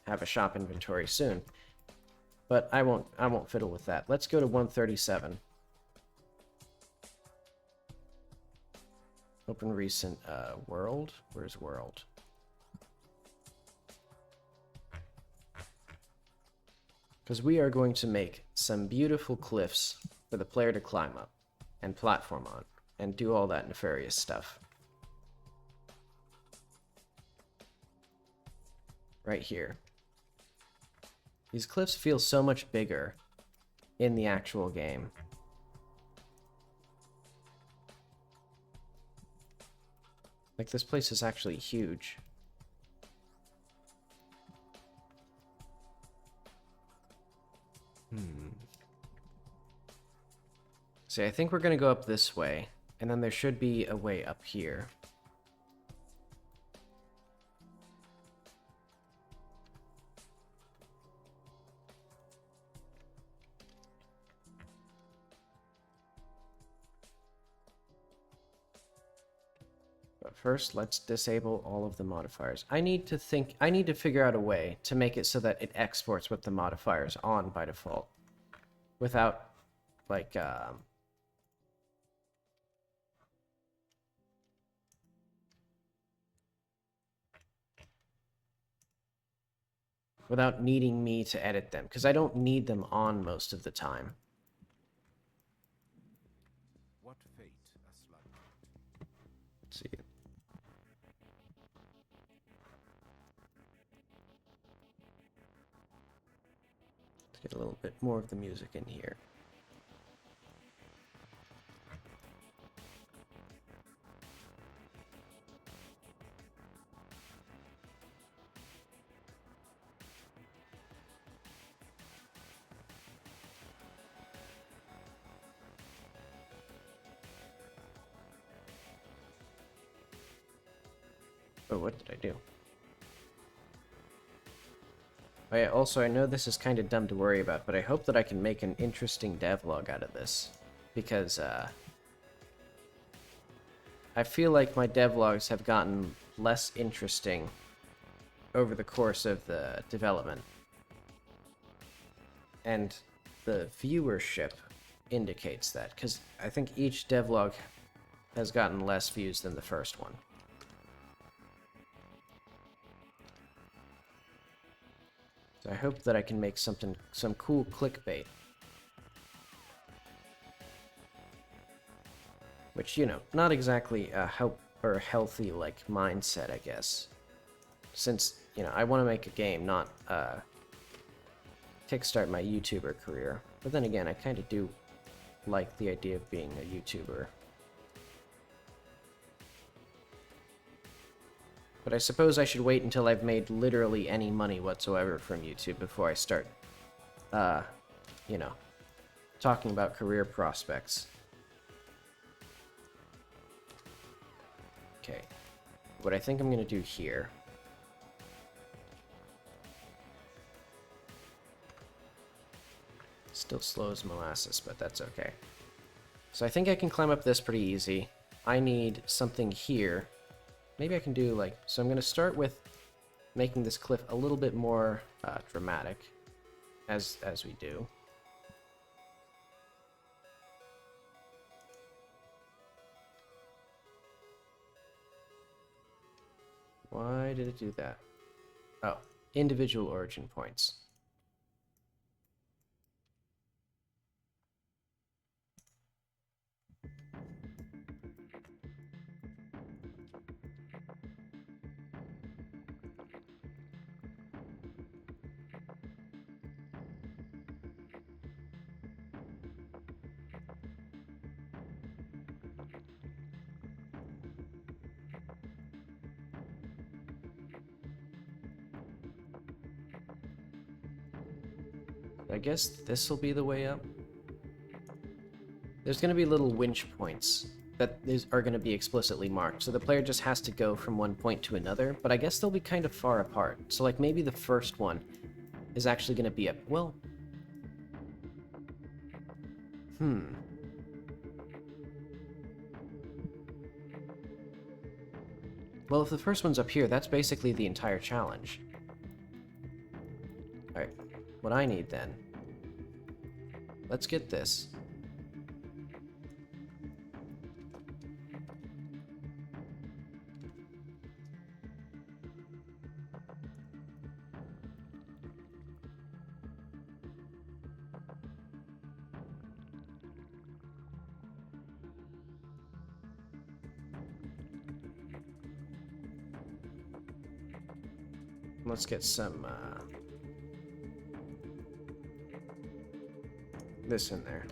A: have a shop inventory soon. But I won't fiddle with that. Let's go to 137. Open recent world. Where's world? Because we are going to make some beautiful cliffs for the player to climb up and platform on and do all that nefarious stuff. Right here. These cliffs feel so much bigger in the actual game. Like, this place is actually huge. See, I think we're gonna go up this way, and then there should be a way up here. But first, let's disable all of the modifiers. I need to figure out a way to make it so that it exports with the modifiers on by default. Without, like, without needing me to edit them, because I don't need them on most of the time.
B: What fate a slug.
A: Let's see. Let's get a little bit more of the music in here. Oh, what did I do? Oh yeah, also, I know this is kind of dumb to worry about, but I hope that I can make an interesting devlog out of this. Because, I feel like my devlogs have gotten less interesting over the course of the development. And the viewership indicates that, because I think each devlog has gotten less views than the first one. So I hope that I can make some cool clickbait. Which, you know, not exactly a healthy, like, mindset, I guess. Since, you know, I want to make a game, not, kickstart my YouTuber career. But then again, I kind of do like the idea of being a YouTuber. But I suppose I should wait until I've made literally any money whatsoever from YouTube before I start, you know, talking about career prospects. Okay. What I think I'm going to do here... Still slow as molasses, but that's okay. So I think I can climb up this pretty easy. I need something here. Maybe I can do, like... So I'm going to start with making this cliff a little bit more dramatic, as we do. Why did it do that? Oh, individual origin points. I guess this will be the way up. There's going to be little winch points that are going to be explicitly marked, so the player just has to go from one point to another, but I guess they'll be kind of far apart. So, like, maybe the first one is actually going to be well... Well, if the first one's up here, that's basically the entire challenge. Alright, what I need then... Let's get this. Let's get some, this in there.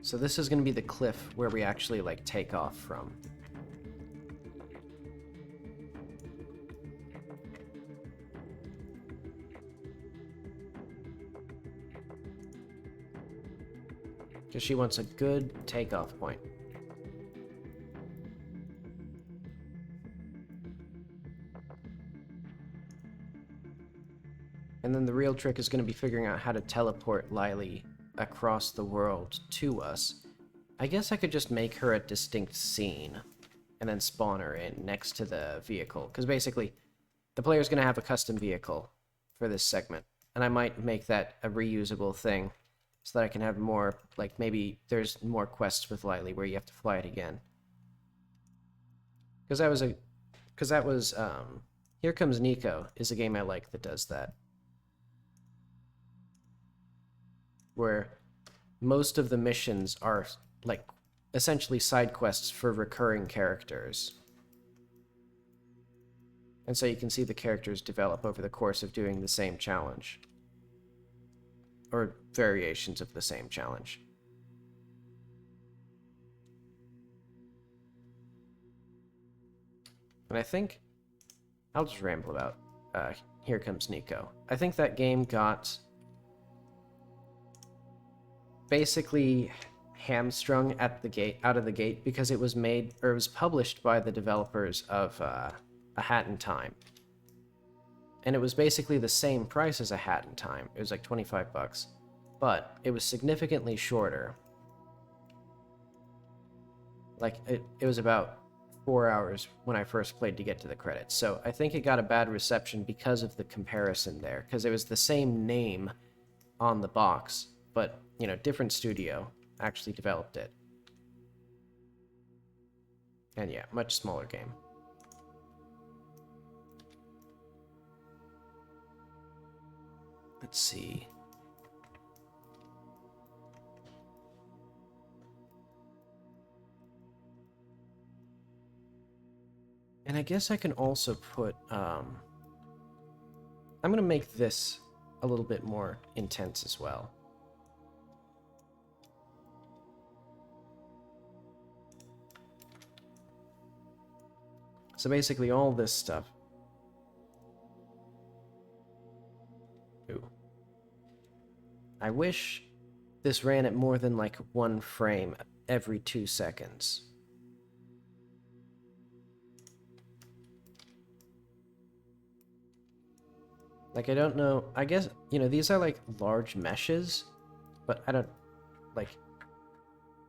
A: So this is going to be the cliff where we actually, like, take off from. Because she wants a good takeoff point. And then the real trick is going to be figuring out how to teleport Lily across the world to us. I guess I could just make her a distinct scene and then spawn her in next to the vehicle. Because basically, the player's going to have a custom vehicle for this segment. And I might make that a reusable thing so that I can have more, like, maybe there's more quests with Lily where you have to fly it again. Because that was, Here Comes Nico is a game I like that does that. Where most of the missions are, like, essentially side quests for recurring characters. And so you can see the characters develop over the course of doing the same challenge. Or variations of the same challenge. And I think... I'll just ramble about Here Comes Nico. I think that game got... basically hamstrung at the gate, out of the gate, because it was made, or it was published by the developers of A Hat in Time. And it was basically the same price as A Hat in Time. It was like 25 bucks. But it was significantly shorter. Like, it was about 4 hours when I first played to get to the credits. So I think it got a bad reception because of the comparison there. Because it was the same name on the box, but, you know, different studio actually developed it. And yeah, much smaller game. Let's see. And I guess I can also put, I'm going to make this a little bit more intense as well. So basically all this stuff. Ooh. I wish this ran at more than like 1 frame every 2 seconds. Like, I don't know, I guess, you know, these are like large meshes, but I don't, like,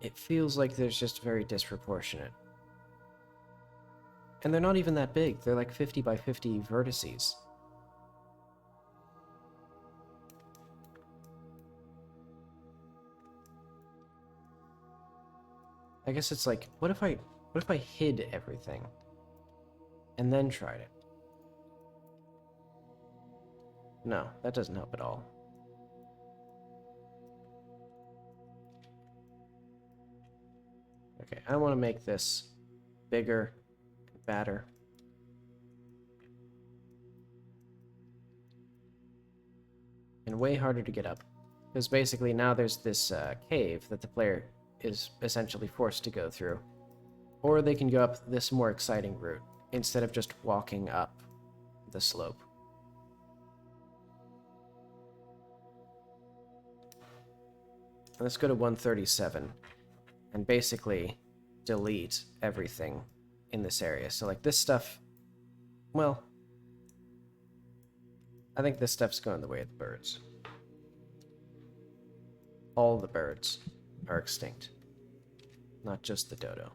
A: it feels like there's just very disproportionate. And they're not even that big, they're like 50 by 50 vertices. I guess it's like, what if I hid everything and then tried it? No, that doesn't help at all. Okay, I want to make this bigger, badder. And way harder to get up. Because basically now there's this cave that the player is essentially forced to go through. Or they can go up this more exciting route, instead of just walking up the slope. Let's go to 137 and basically delete everything in this area. So like this stuff, well, I think this stuff's going the way of the birds. all the birds are extinct, not just the dodo.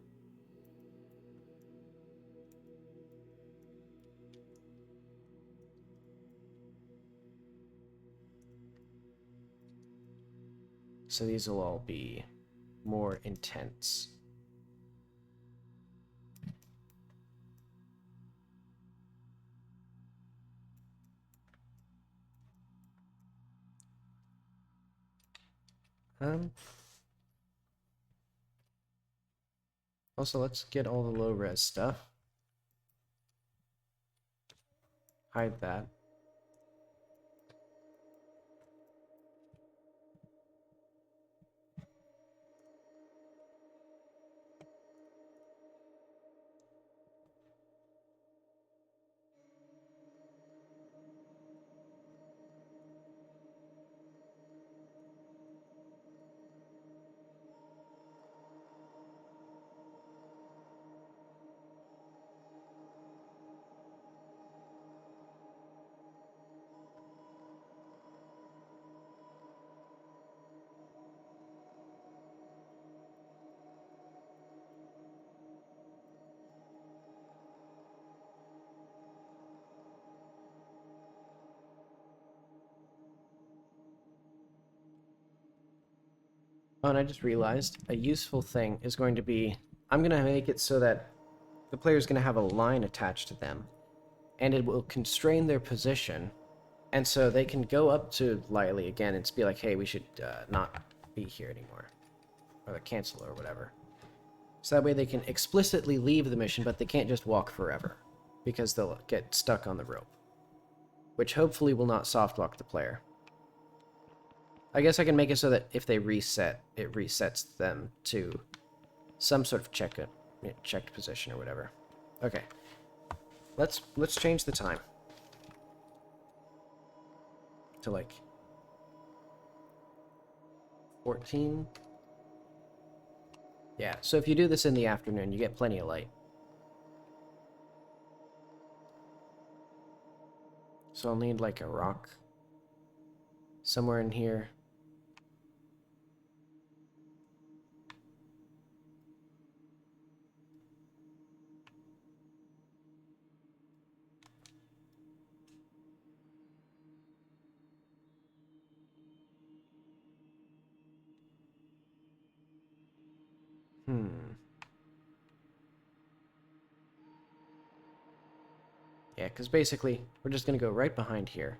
A: So these will all be more intense. Also, let's get all the low res stuff. Hide that. Oh, and I just realized a useful thing is going to be, I'm going to make it so that the player is going to have a line attached to them, and it will constrain their position, and so they can go up to Lily again and be like, hey, we should not be here anymore, or cancel or whatever. So that way they can explicitly leave the mission, but they can't just walk forever, because they'll get stuck on the rope, which hopefully will not softlock the player. I guess I can make it so that if they reset, it resets them to some sort of checked position or whatever. Okay. Let's change the time to like 14. Yeah, so if you do this in the afternoon, you get plenty of light. So I'll need like a rock somewhere in here. Yeah, because basically, we're just going to go right behind here.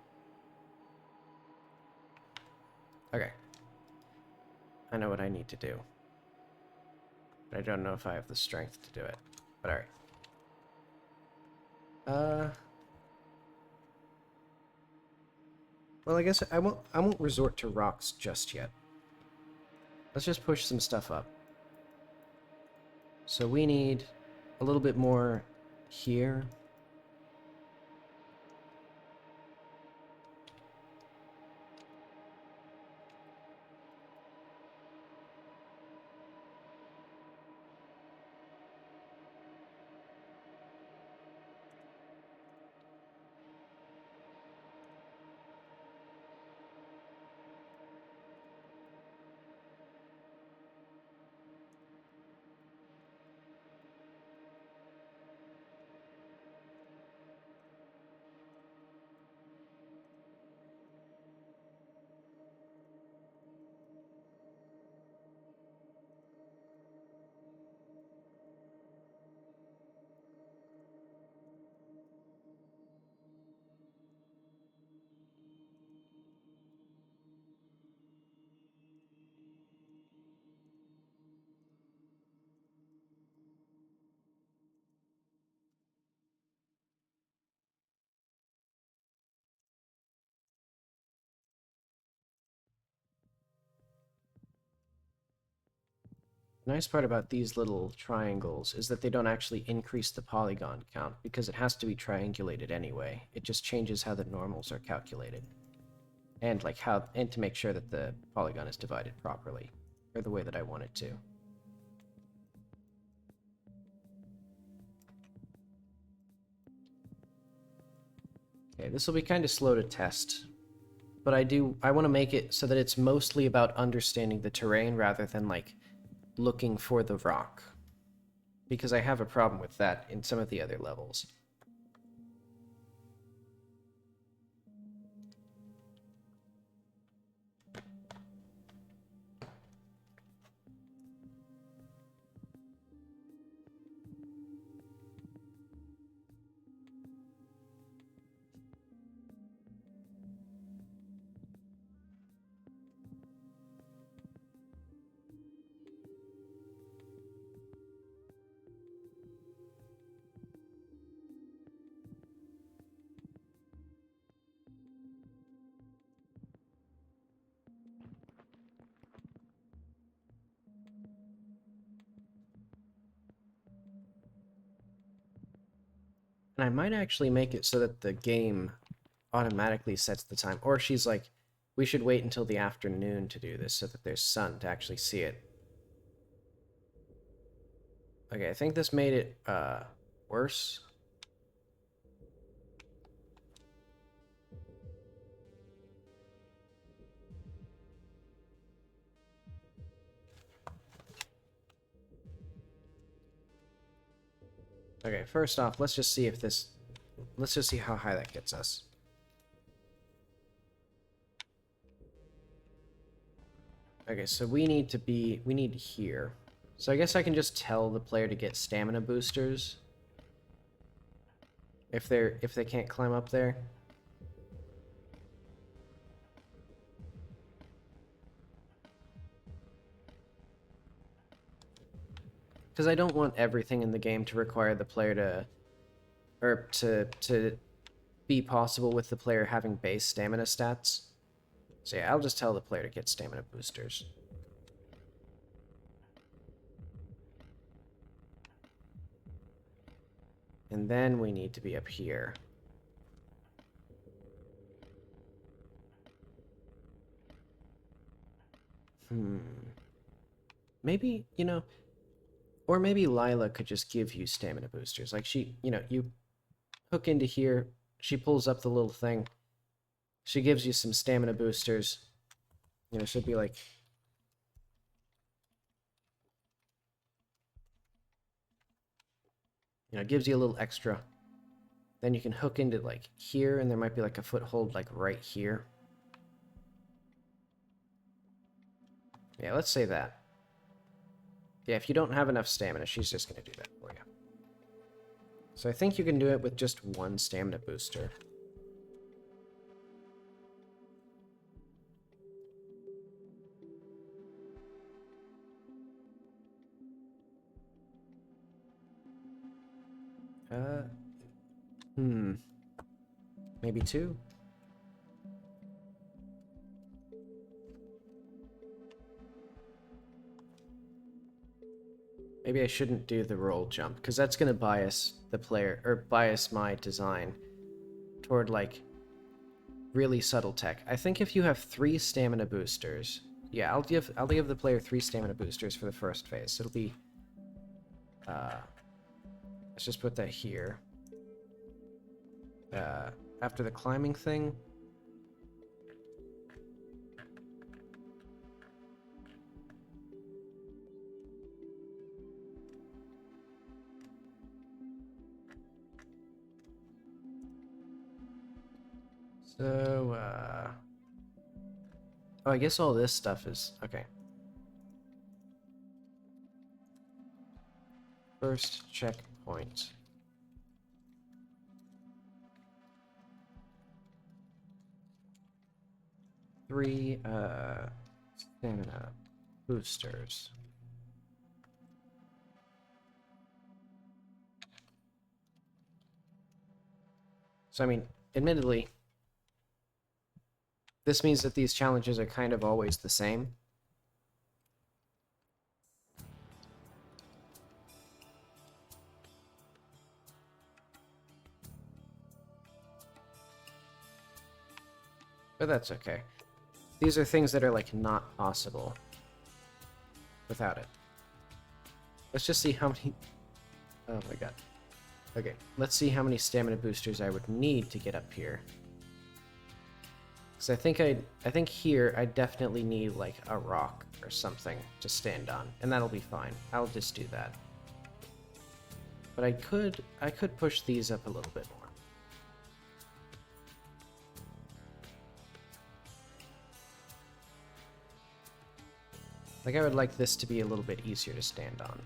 A: Okay. I know what I need to do. But I don't know if I have the strength to do it. But alright. Well, I guess I won't resort to rocks just yet. Let's just push some stuff up. So we need a little bit more here. The nice part about these little triangles is that they don't actually increase the polygon count because it has to be triangulated anyway. It just changes how the normals are calculated. And to make sure that the polygon is divided properly, or the way that I want it to. Okay, this will be kind of slow to test, but I want to make it so that it's mostly about understanding the terrain rather than like looking for the rock. Because I have a problem with that in some of the other levels. And I might actually make it so that the game automatically sets the time. Or she's like, we should wait until the afternoon to do this so that there's sun to actually see it. Okay, I think this made it worse. Okay, first off, let's just see if this... Let's just see how high that gets us. Okay, so we need to be... We need here. So I guess I can just tell the player to get stamina boosters. If they can't climb up there. Because I don't want everything in the game to require the player to... Or to be possible with the player having base stamina stats. So yeah, I'll just tell the player to get stamina boosters. And then we need to be up here. Maybe, you know... Or maybe Lila could just give you stamina boosters. Like she, you know, you hook into here, she pulls up the little thing, she gives you some stamina boosters. You know, she'll be like... You know, gives you a little extra. Then you can hook into like here, and there might be like a foothold like right here. Yeah, let's say that. Yeah, if you don't have enough stamina, she's just going to do that for you. So I think you can do it with just one stamina booster. Maybe two? Maybe I shouldn't do the roll jump, because that's going to bias the player, or bias my design toward, like, really subtle tech. I think if you have 3 stamina boosters... Yeah, I'll give the player 3 stamina boosters for the first phase. It'll be... let's just put that here. After the climbing thing... So, oh, I guess all this stuff is... Okay. First checkpoint. Three, stamina boosters. So, I mean, admittedly... This means that these challenges are kind of always the same. But that's okay. These are things that are, like, not possible without it. Let's just see how many... Oh my god. Okay, let's see how many stamina boosters I would need to get up here. Because I think here I definitely need like a rock or something to stand on, and that'll be fine. I'll just do that. But I could push these up a little bit more. Like I would like this to be a little bit easier to stand on.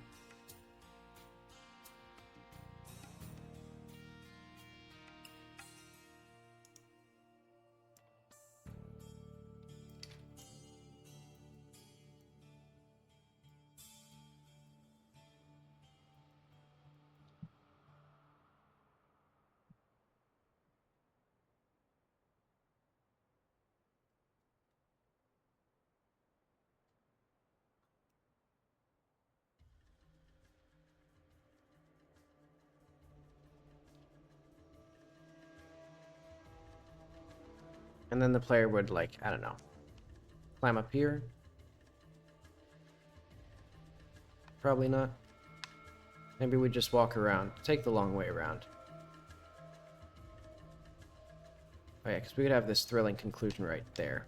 A: And then the player would, like, I don't know, climb up here. Probably not. Maybe we just walk around. Take the long way around. Oh yeah, because we could have this thrilling conclusion right there.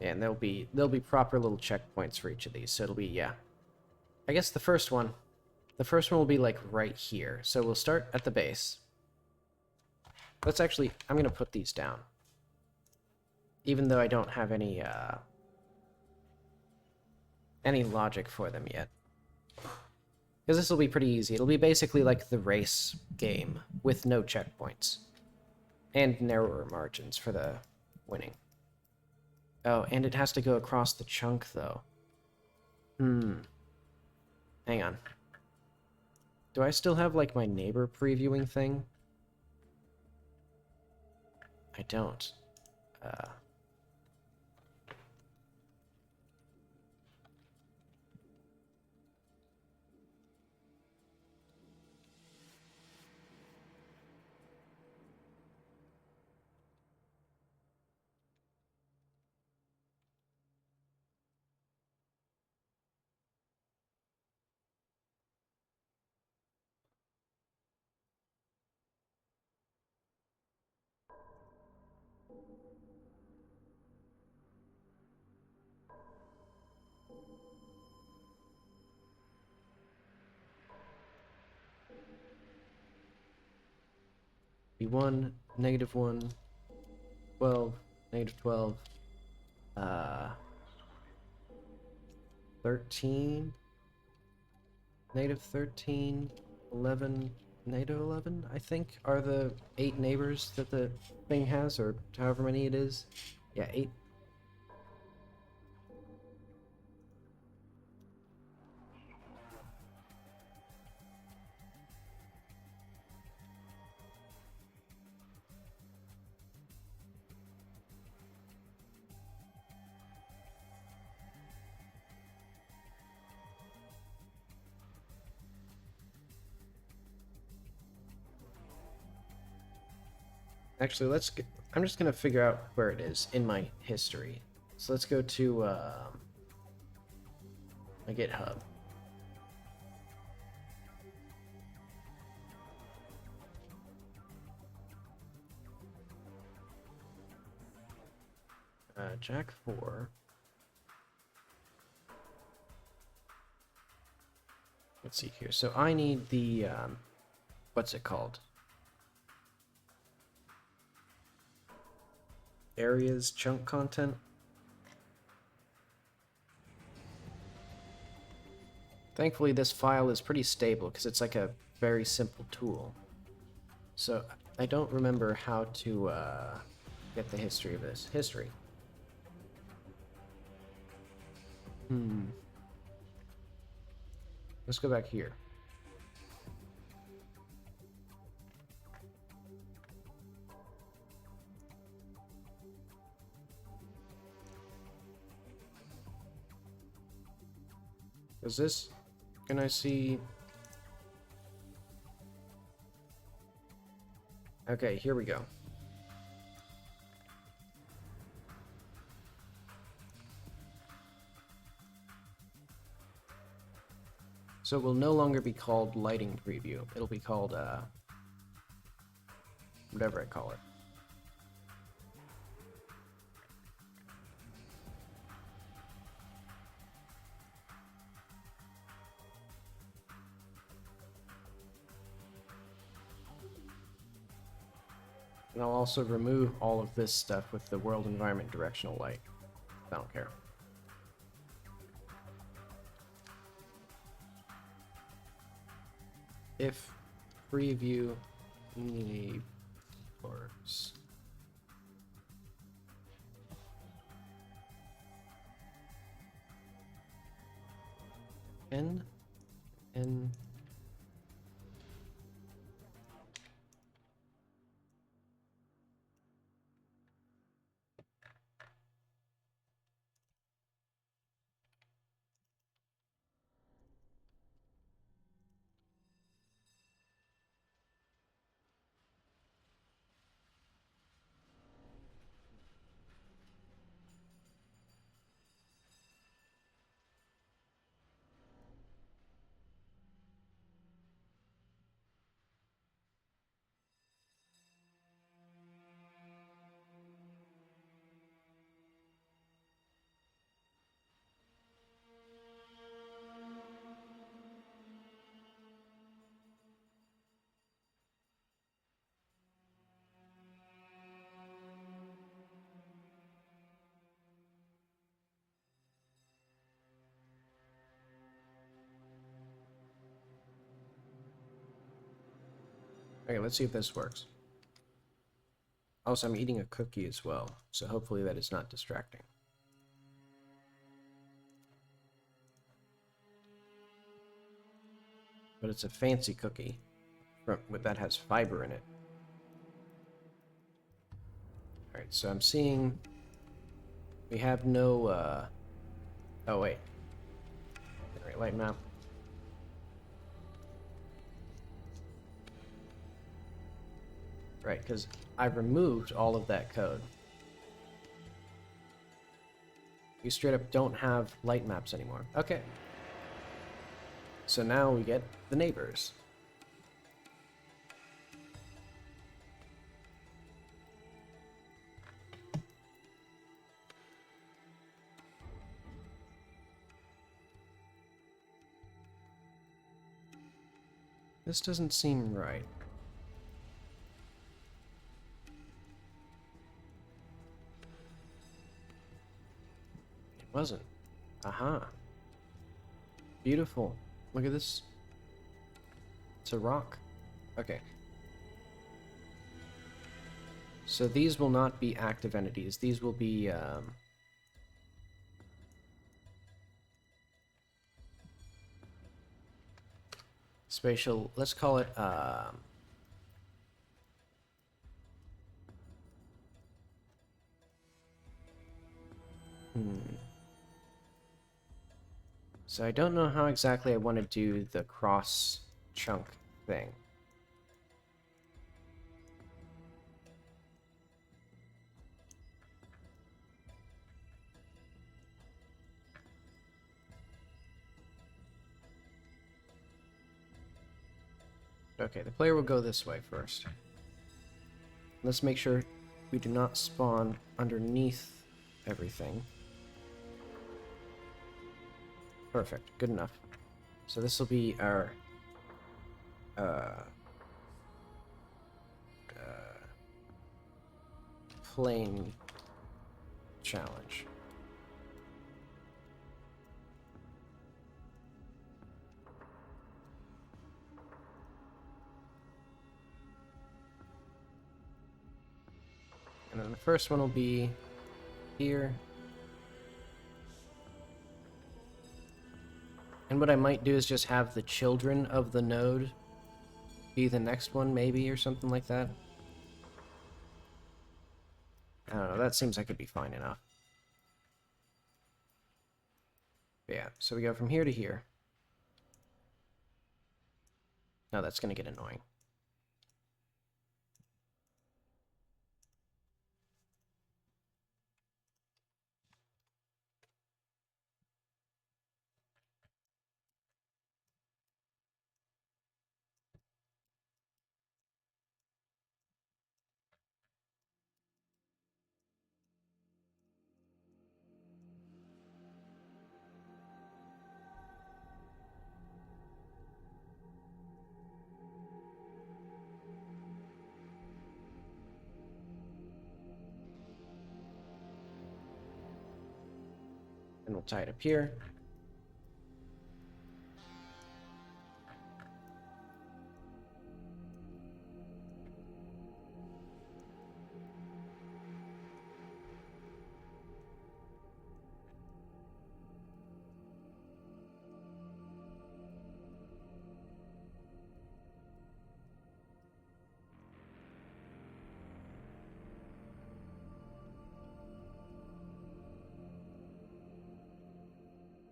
A: Yeah, and there'll be proper little checkpoints for each of these. So it'll be, yeah. I guess the first one will be like right here. So we'll start at the base. Let's actually, I'm going to put these down. Even though I don't have any logic for them yet. Because this will be pretty easy. It'll be basically like the race game with no checkpoints. And narrower margins for the winning. Oh, and it has to go across the chunk, though. Hang on. Do I still have, like, my neighbor previewing thing? I don't. B1, -1, 12, -12, 13, -13, 11, -11, I think, are the 8 neighbors that the thing has, or however many it is. Yeah, 8. Actually, I'm just gonna figure out where it is in my history. So let's go to my GitHub. Jak 4. Let's see here. So I need the what's it called? Areas chunk content. Thankfully this file is pretty stable because it's like a very simple tool. So I don't remember how to get the history of this. History. Let's go back here. Is this... Can I see... Okay, here we go. So it will no longer be called lighting preview. It'll be called whatever I call it. And I'll also remove all of this stuff with the world environment directional light. I don't care. If preview neighbors. N. Okay, let's see if this works. Also, I'm eating a cookie as well, so hopefully that is not distracting. But it's a fancy cookie that has fiber in it. Alright, so I'm seeing we have no, oh wait. Alright, light map. Right, because I removed all of that code. We straight up don't have light maps anymore. Okay. So now we get the neighbors. This doesn't seem right. It wasn't. Aha. Beautiful. Look at this. It's a rock. Okay. So these will not be active entities. These will be, spatial, let's call it, So I don't know how exactly I want to do the cross chunk thing. Okay, the player will go this way first. Let's make sure we do not spawn underneath everything. Perfect, good enough. So this will be our plane challenge. And then the first one will be here. And what I might do is just have the children of the node be the next one, maybe, or something like that. I don't know, that seems like it'd be fine enough. But yeah, so we go from here to here. Now that's gonna get annoying. And we'll tie it up here.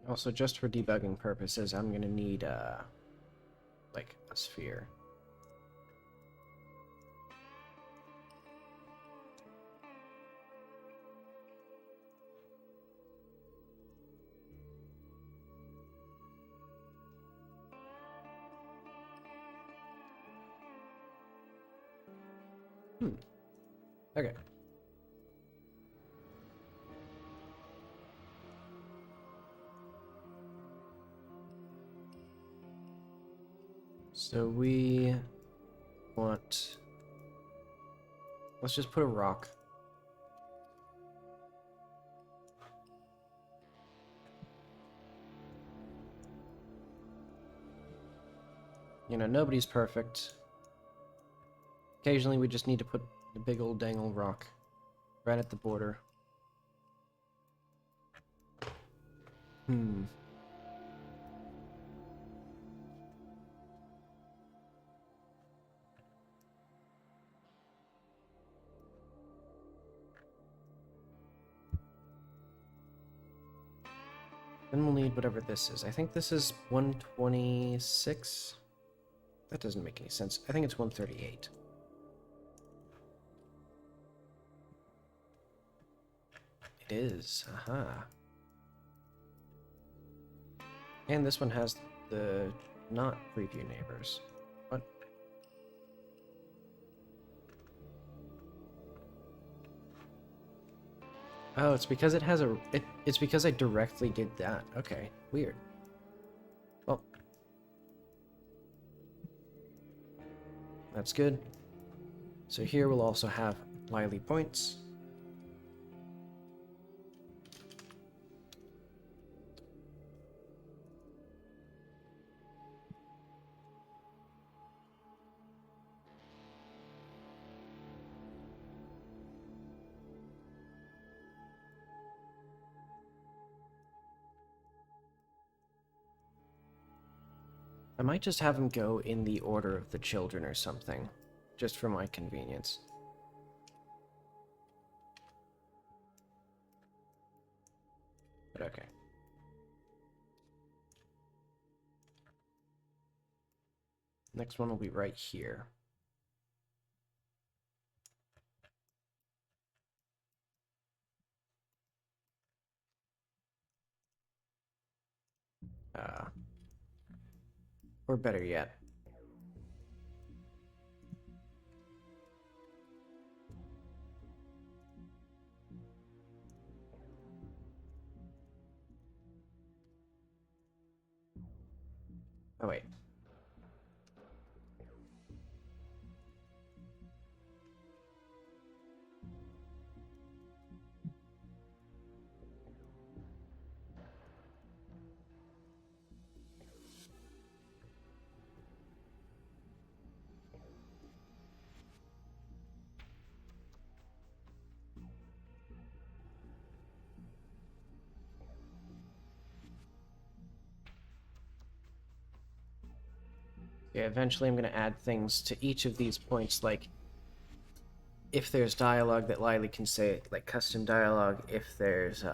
A: Also, just for debugging purposes, I'm gonna need, like, a sphere. Okay. So we want... Let's just put a rock. You know, nobody's perfect. Occasionally we just need to put a big old dangle rock right at the border. Then we'll need whatever this is. I think this is 126. That doesn't make any sense. I think it's 138. It is. Aha. And this one has the not preview neighbors. What? Oh, it's because it has a... It's because I directly did that. Okay, weird. Well. That's good. So here we'll also have lively points. I might just have them go in the order of the children or something, just for my convenience. But okay. Next one will be right here. Or better yet. Oh, wait. Yeah, eventually I'm going to add things to each of these points, like if there's dialogue that Lily can say, like custom dialogue, if there's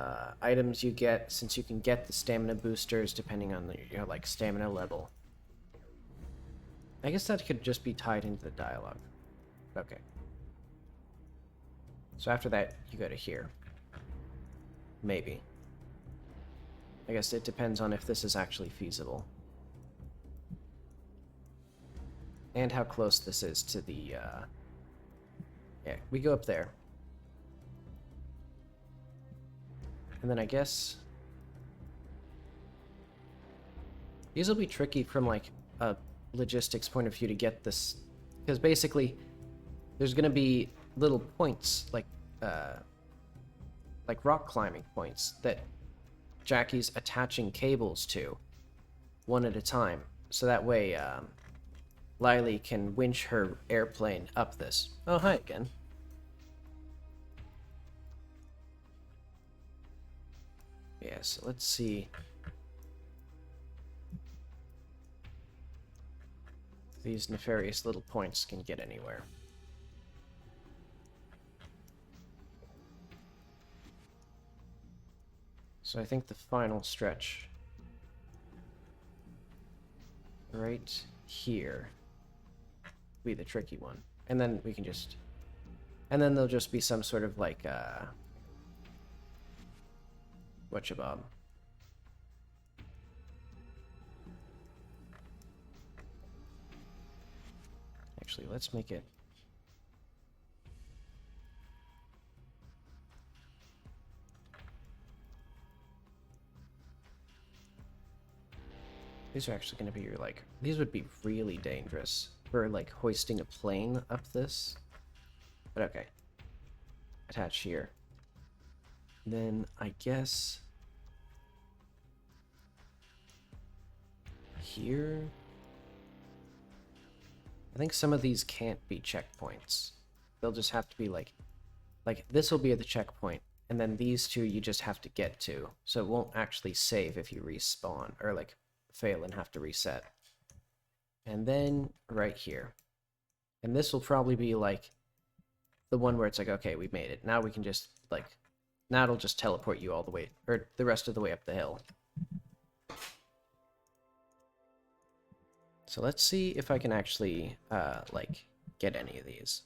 A: items you get, since you can get the stamina boosters depending on your like stamina level. I guess that could just be tied into the dialogue. Okay. So after that, you go to here. Maybe. I guess it depends on if this is actually feasible. And how close this is to the, yeah, we go up there. And then I guess... These will be tricky from, like, a logistics point of view to get this... Because basically, there's gonna be little points, like rock climbing points, that Jackie's attaching cables to, one at a time. So that way, Lily can winch her airplane up this. Oh, hi again. Yeah, so let's see. If these nefarious little points can get anywhere. So I think the final stretch right here will be the tricky one. And then we can just... And then there'll just be some sort of like, whatchabob. Actually, let's make it... These are actually going to be like... These would be really dangerous for like hoisting a plane up this. But okay. Attach here. Then I guess... Here... I think some of these can't be checkpoints. They'll just have to be like this will be at the checkpoint, and then these two you just have to get to. So it won't actually save if you respawn, or like fail and have to reset. And then right here. And this will probably be like the one where it's like, okay, we made it. Now we can just like, now it'll just teleport you all the way, or the rest of the way up the hill. So let's see if I can actually, like, get any of these.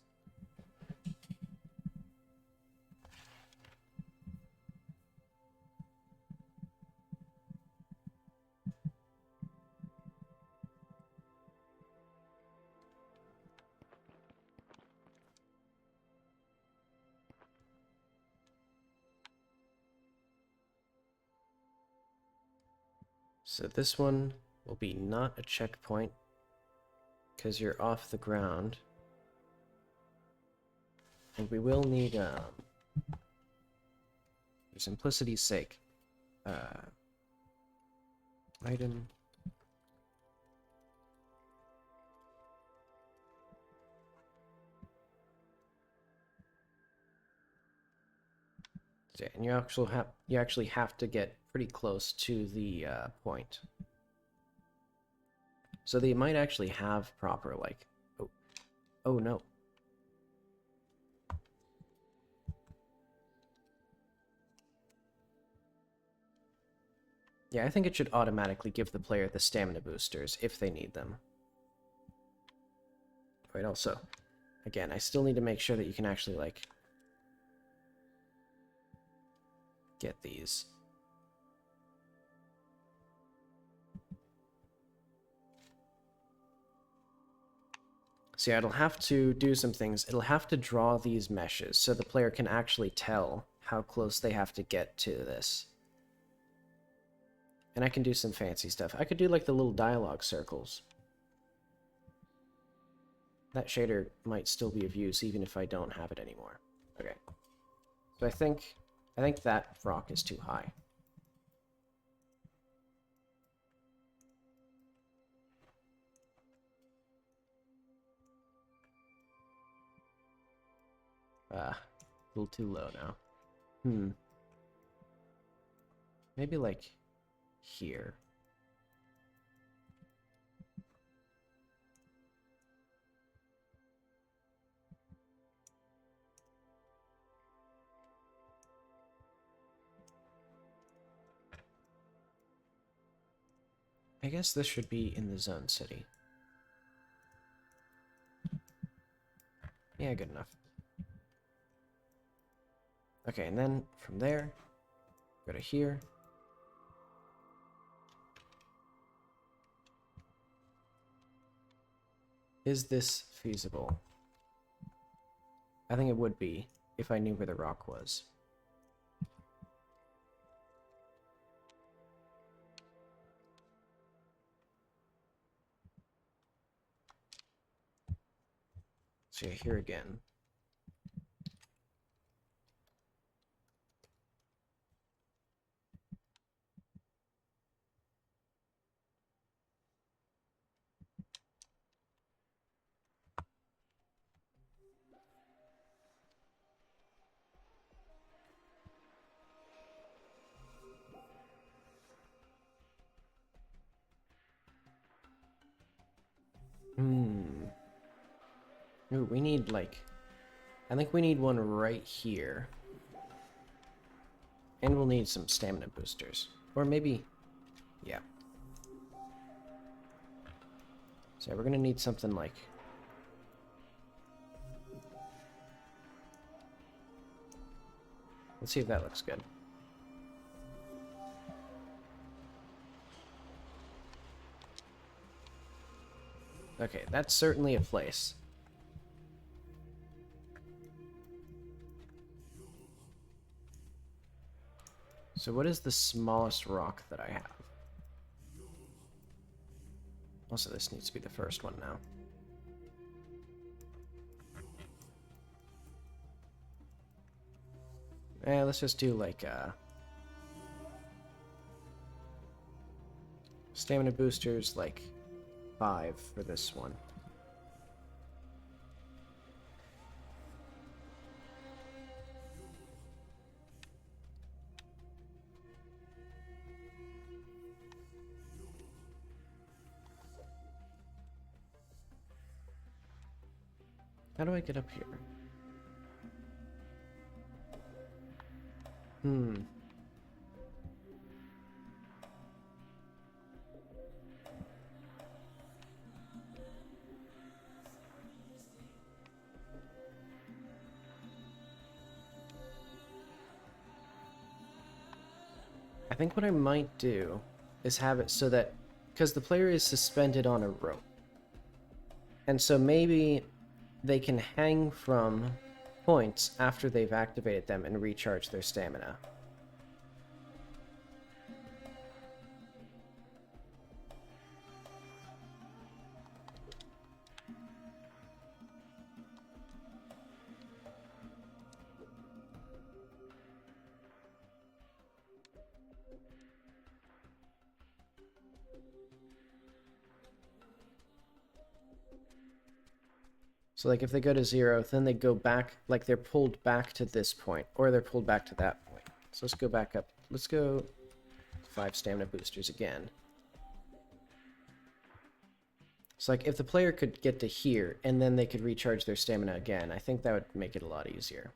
A: So this one will be not a checkpoint, because you're off the ground. And we will need, for simplicity's sake, item. Yeah, and you actually have to get pretty close to the point. So they might actually have proper like, oh no. Yeah, I think it should automatically give the player the stamina boosters if they need them. Wait, also, again, I still need to make sure that you can actually, like, get these. So yeah, it'll have to do some things. It'll have to draw these meshes so the player can actually tell how close they have to get to this. And I can do some fancy stuff. I could do like the little dialogue circles. That shader might still be of use even if I don't have it anymore. Okay. So I think that rock is too high. A little too low now. Maybe like here. I guess this should be in the zone city. Yeah, good enough. Okay, and then from there, go to here. Is this feasible? I think it would be if I knew where the rock was. So yeah, here again. Ooh, we need, like... I think we need one right here. And we'll need some stamina boosters. Or maybe... yeah. So we're gonna need something like... let's see if that looks good. Okay, that's certainly a place. So what is the smallest rock that I have? Also, this needs to be the first one now. Let's just do like stamina boosters, like 5 for this one. How do I get up here? I think what I might do is have it so that, because the player is suspended on a rope, and so maybe they can hang from points after they've activated them and recharge their stamina. So like if they go to 0, then they go back, like they're pulled back to this point, or they're pulled back to that point. So let's go back up. Let's go 5 stamina boosters again. So like if the player could get to here, and then they could recharge their stamina again, I think that would make it a lot easier.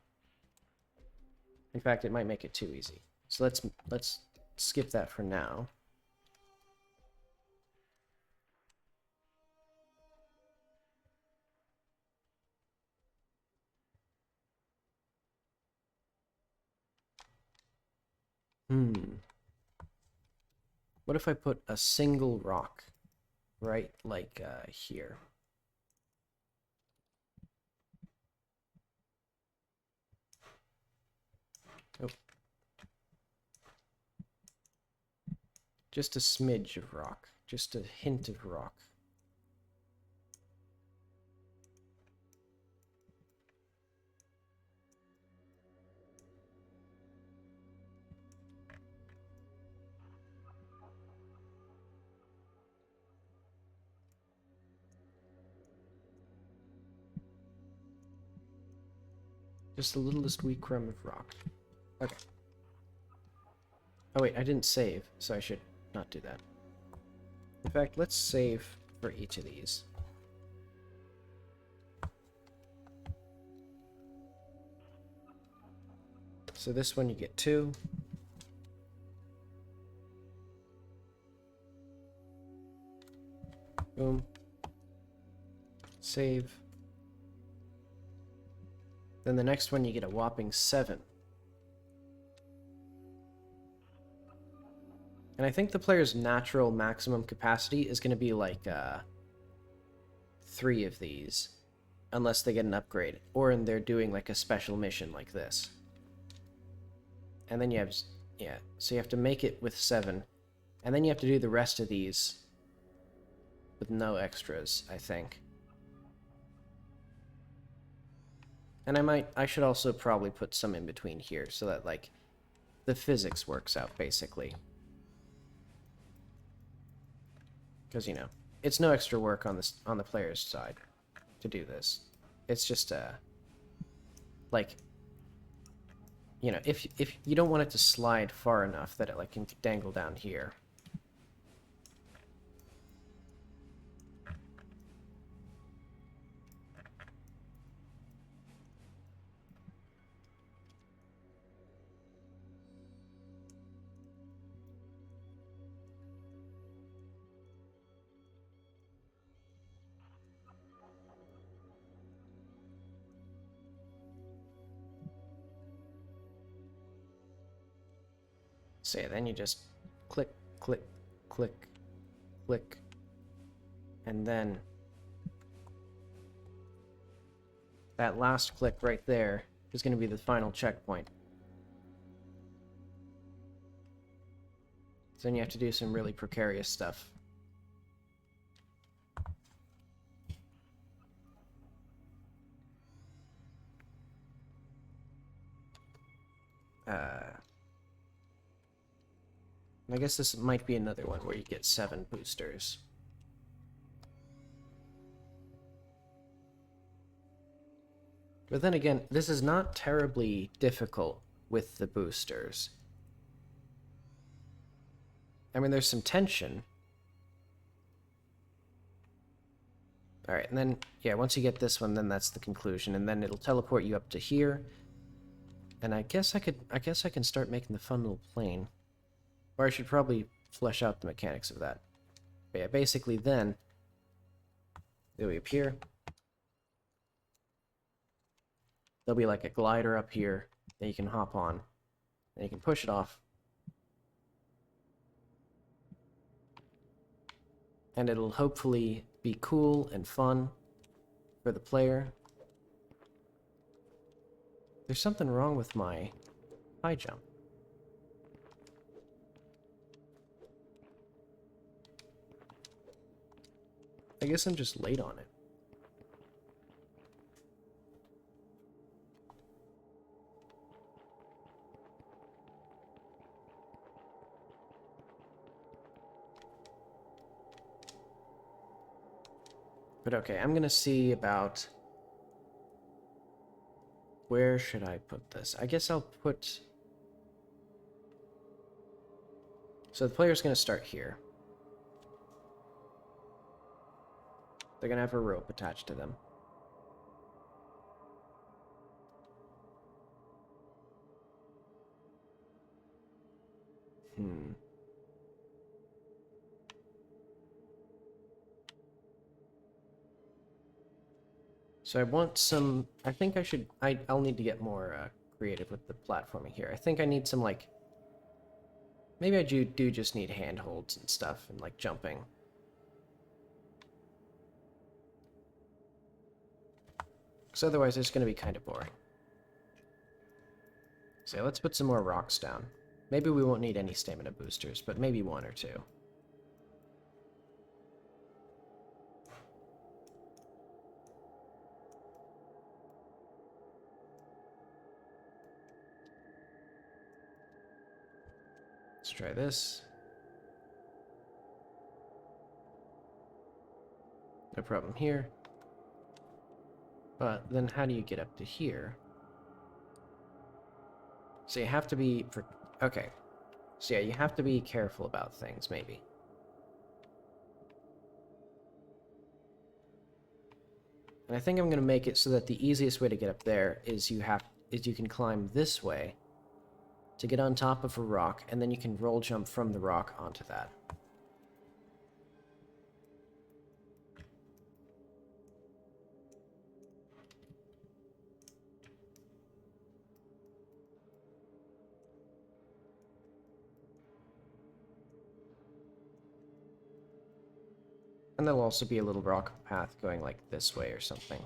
A: In fact, it might make it too easy. So let's skip that for now. What if I put a single rock right like here? Oh. Just a smidge of rock. Just a hint of rock. Just the littlest wee crumb of rock. Okay. Oh wait, I didn't save, so I should not do that. In fact, let's save for each of these. So this one you get 2. Boom. Save. Then the next one you get a whopping 7. And I think the player's natural maximum capacity is going to be like 3 of these. Unless they get an upgrade. Or they're doing like a special mission like this. And then you have... yeah, so you have to make it with 7. And then you have to do the rest of these with no extras, I think. And I should also probably put some in between here so that, like, the physics works out, basically. Because, you know, it's no extra work on the player's side to do this. It's just, like, you know, if you don't want it to slide far enough that it, like, can dangle down here. So yeah, then you just click, click, click, click, and then that last click right there is going to be the final checkpoint. So then you have to do some really precarious stuff. I guess this might be another one where you get 7 boosters. But then again, this is not terribly difficult with the boosters. I mean, there's some tension. Alright, and then, yeah, once you get this one, then that's the conclusion, and then it'll teleport you up to here. And I guess I can start making the fun little plane. Or I should probably flesh out the mechanics of that. But yeah, basically then, it'll be up here. There'll be like a glider up here that you can hop on. And you can push it off. And it'll hopefully be cool and fun for the player. There's something wrong with my high jump. I guess I'm just late on it. But okay, I'm gonna see about... Where should I put this? I guess I'll put... So the player's gonna start here. They're gonna have a rope attached to them. So I want some... I think I should... I'll need to get more creative with the platforming here. I think I need some, like... Maybe I do just need handholds and stuff, and, like, jumping. Because otherwise it's going to be kind of boring. So let's put some more rocks down. Maybe we won't need any stamina boosters, but maybe 1 or 2. Let's try this. No problem here. But then how do you get up to here? So you have to be... Okay. So yeah, you have to be careful about things, maybe. And I think I'm going to make it so that the easiest way to get up there is you can climb this way to get on top of a rock, and then you can roll jump from the rock onto that. And there'll also be a little rock path going like this way or something.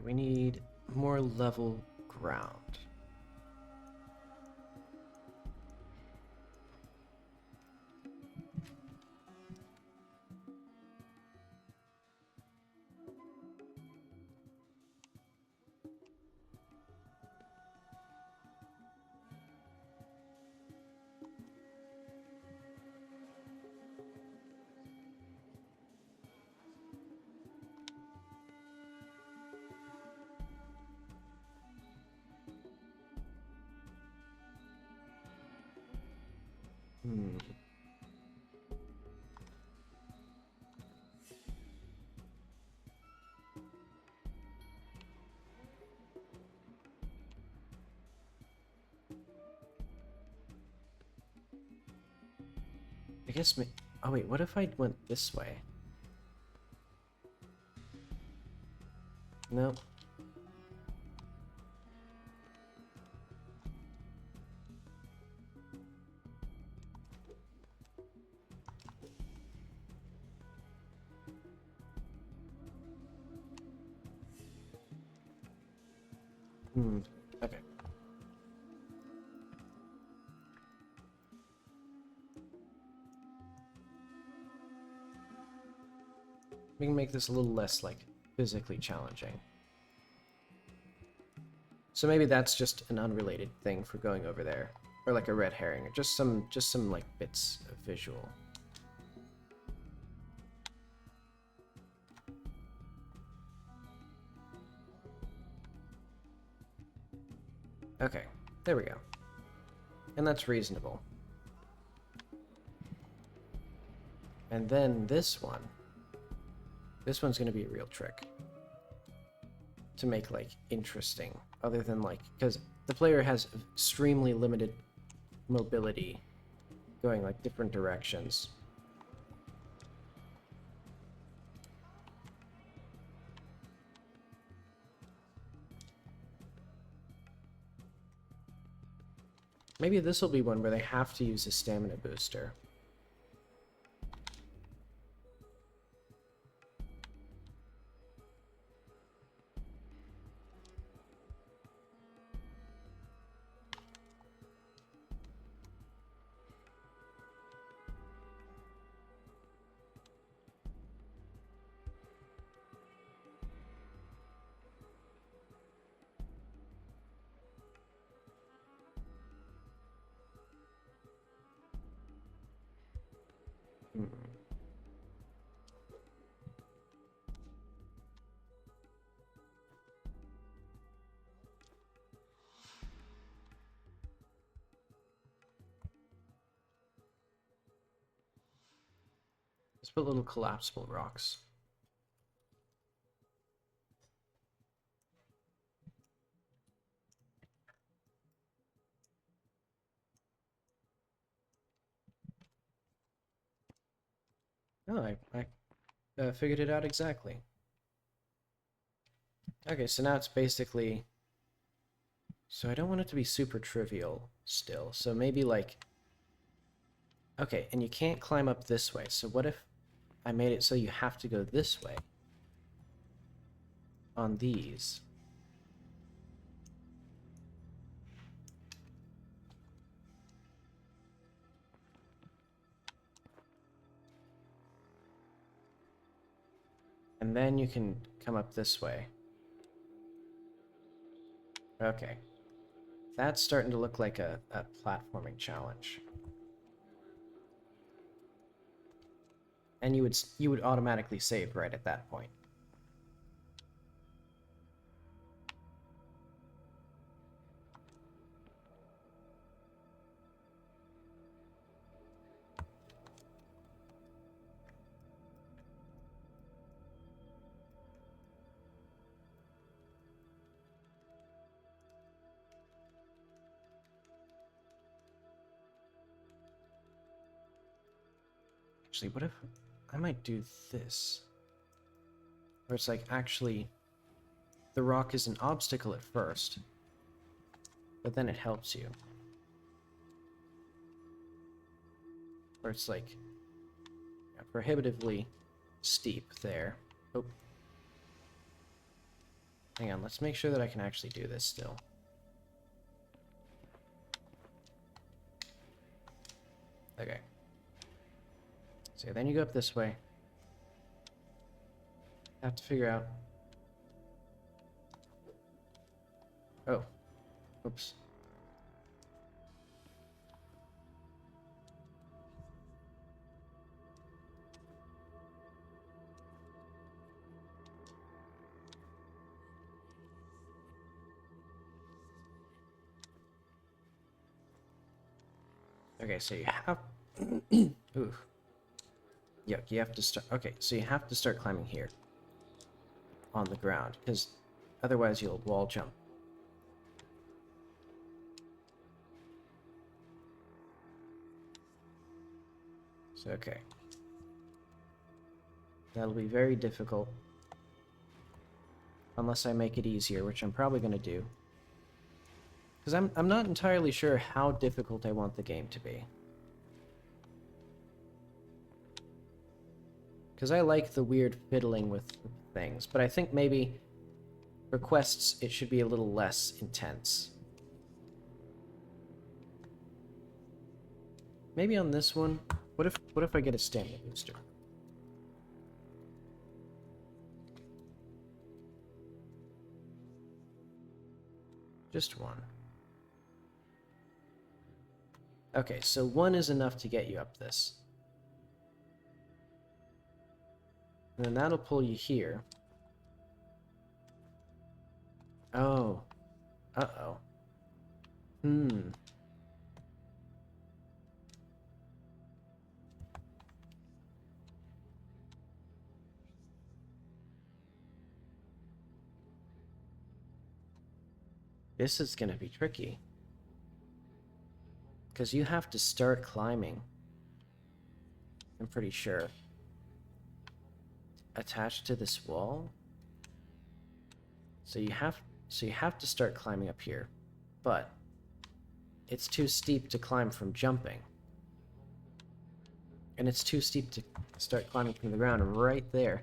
A: Okay, we need more level ground. Hmm. I guess oh wait, what if I went this way? No. Okay. We can make this a little less, like, physically challenging. So maybe that's just an unrelated thing for going over there. Or like a red herring, or just some like bits of visual. Okay, there we go. And that's reasonable. And then this one. This one's gonna be a real trick. To make, like, interesting. Other than, like, because the player has extremely limited mobility going, like, different directions. Maybe this will be one where they have to use a stamina booster. Hmm. Let's put little collapsible rocks. Oh, I figured it out exactly. Okay, so now it's basically... So I don't want it to be super trivial still. So maybe like... Okay, and you can't climb up this way. So what if I made it so you have to go this way? On these. And then you can come up this way. Okay. That's starting to look like a platforming challenge. And you would automatically save right at that point. Actually, what if I might do this? Where it's like, actually, the rock is an obstacle at first, but then it helps you. Where it's like, yeah, prohibitively steep there. Oh. Hang on, let's make sure that I can actually do this still. Okay. So then you go up this way. Have to figure out. Oh. Oops. Okay, so you have... Ooh. Yuck, you have to start... Okay, so you have to start climbing here. On the ground, because otherwise you'll wall jump. So, okay. That'll be very difficult. Unless I make it easier, which I'm probably going to do. Because I'm not entirely sure how difficult I want the game to be. Because I like the weird fiddling with things, but I think maybe for quests it should be a little less intense. Maybe on this one, what if I get a stamina booster? Just one. Okay, so one is enough to get you up this. And then that'll pull you here. Oh. Uh-oh. This is gonna be tricky. Because you have to start climbing. I'm pretty sure. Attached to this wall. So you have to start climbing up here. But it's too steep to climb from jumping. And it's too steep to start climbing from the ground right there.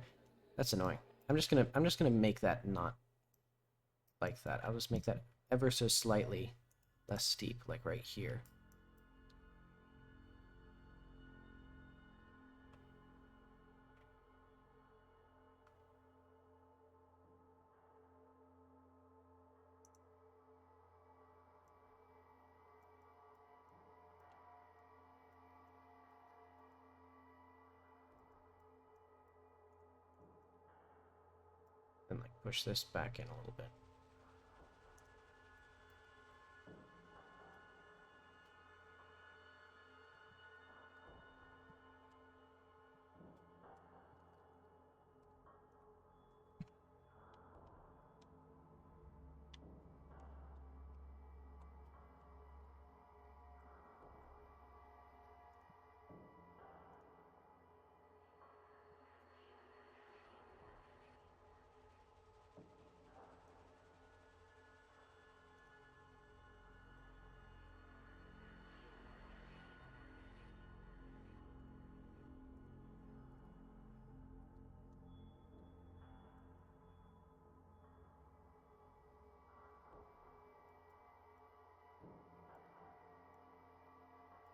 A: That's annoying. I'm just gonna make that not like that. I'll just make that ever so slightly less steep, like right here. And like push this back in a little bit.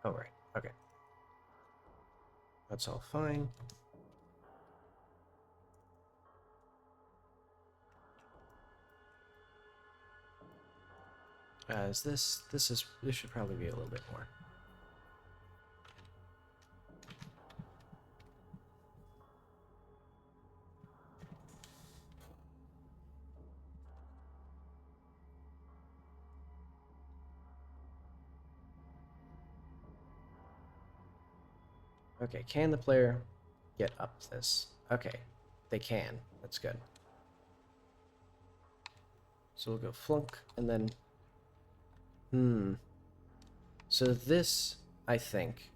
A: Oh, right. Okay. That's all fine. This should probably be a little bit more. Okay, can the player get up this? Okay, they can. That's good. So we'll go flunk, and then... So this, I think,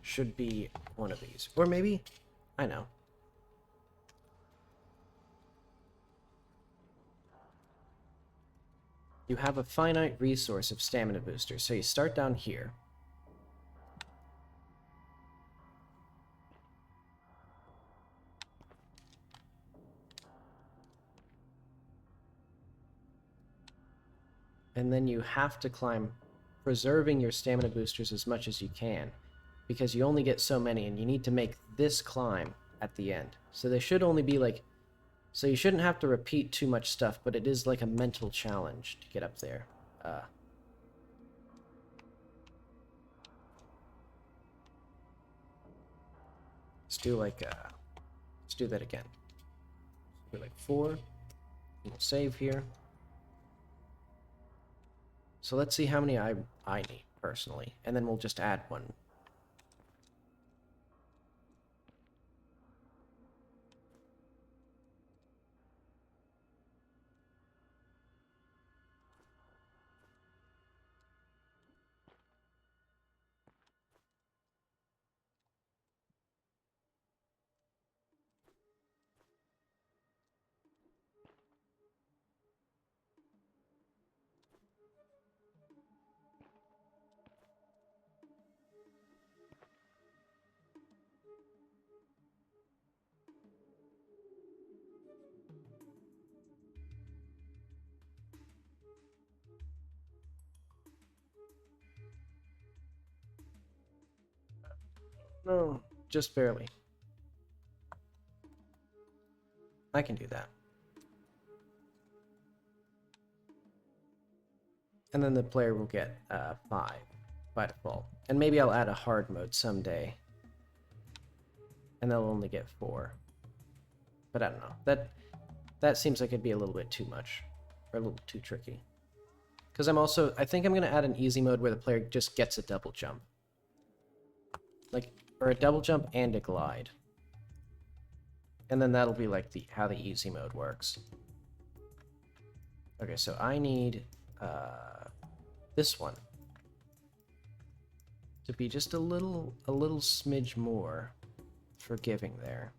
A: should be one of these. Or maybe... I know. You have a finite resource of stamina boosters, so you start down here. And then you have to climb, preserving your stamina boosters as much as you can, because you only get so many, and you need to make this climb at the end. So they should only be like, so you shouldn't have to repeat too much stuff, but it is like a mental challenge to get up there. Let's do that again. Do like 4. And we'll save here. So let's see how many I need personally, and then we'll just add one. No, just barely. I can do that. And then the player will get 5 by default. And maybe I'll add a hard mode someday. And they'll only get 4. But I don't know. That seems like it'd be a little bit too much. Or a little too tricky. Because I think I'm going to add an easy mode where the player just gets a double jump. Like, or a double jump and a glide. And then that'll be like how the easy mode works. Okay, so I need this one to be just a little smidge more forgiving there.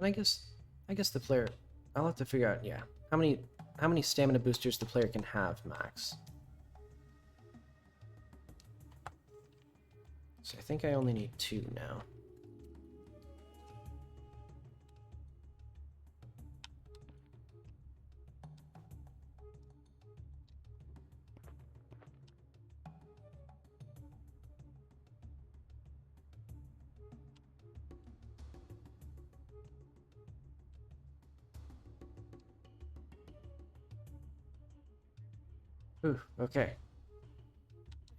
A: And I guess the player, I'll have to figure out, yeah, how many stamina boosters the player can have max. So I think I only need 2 now. Whew, okay.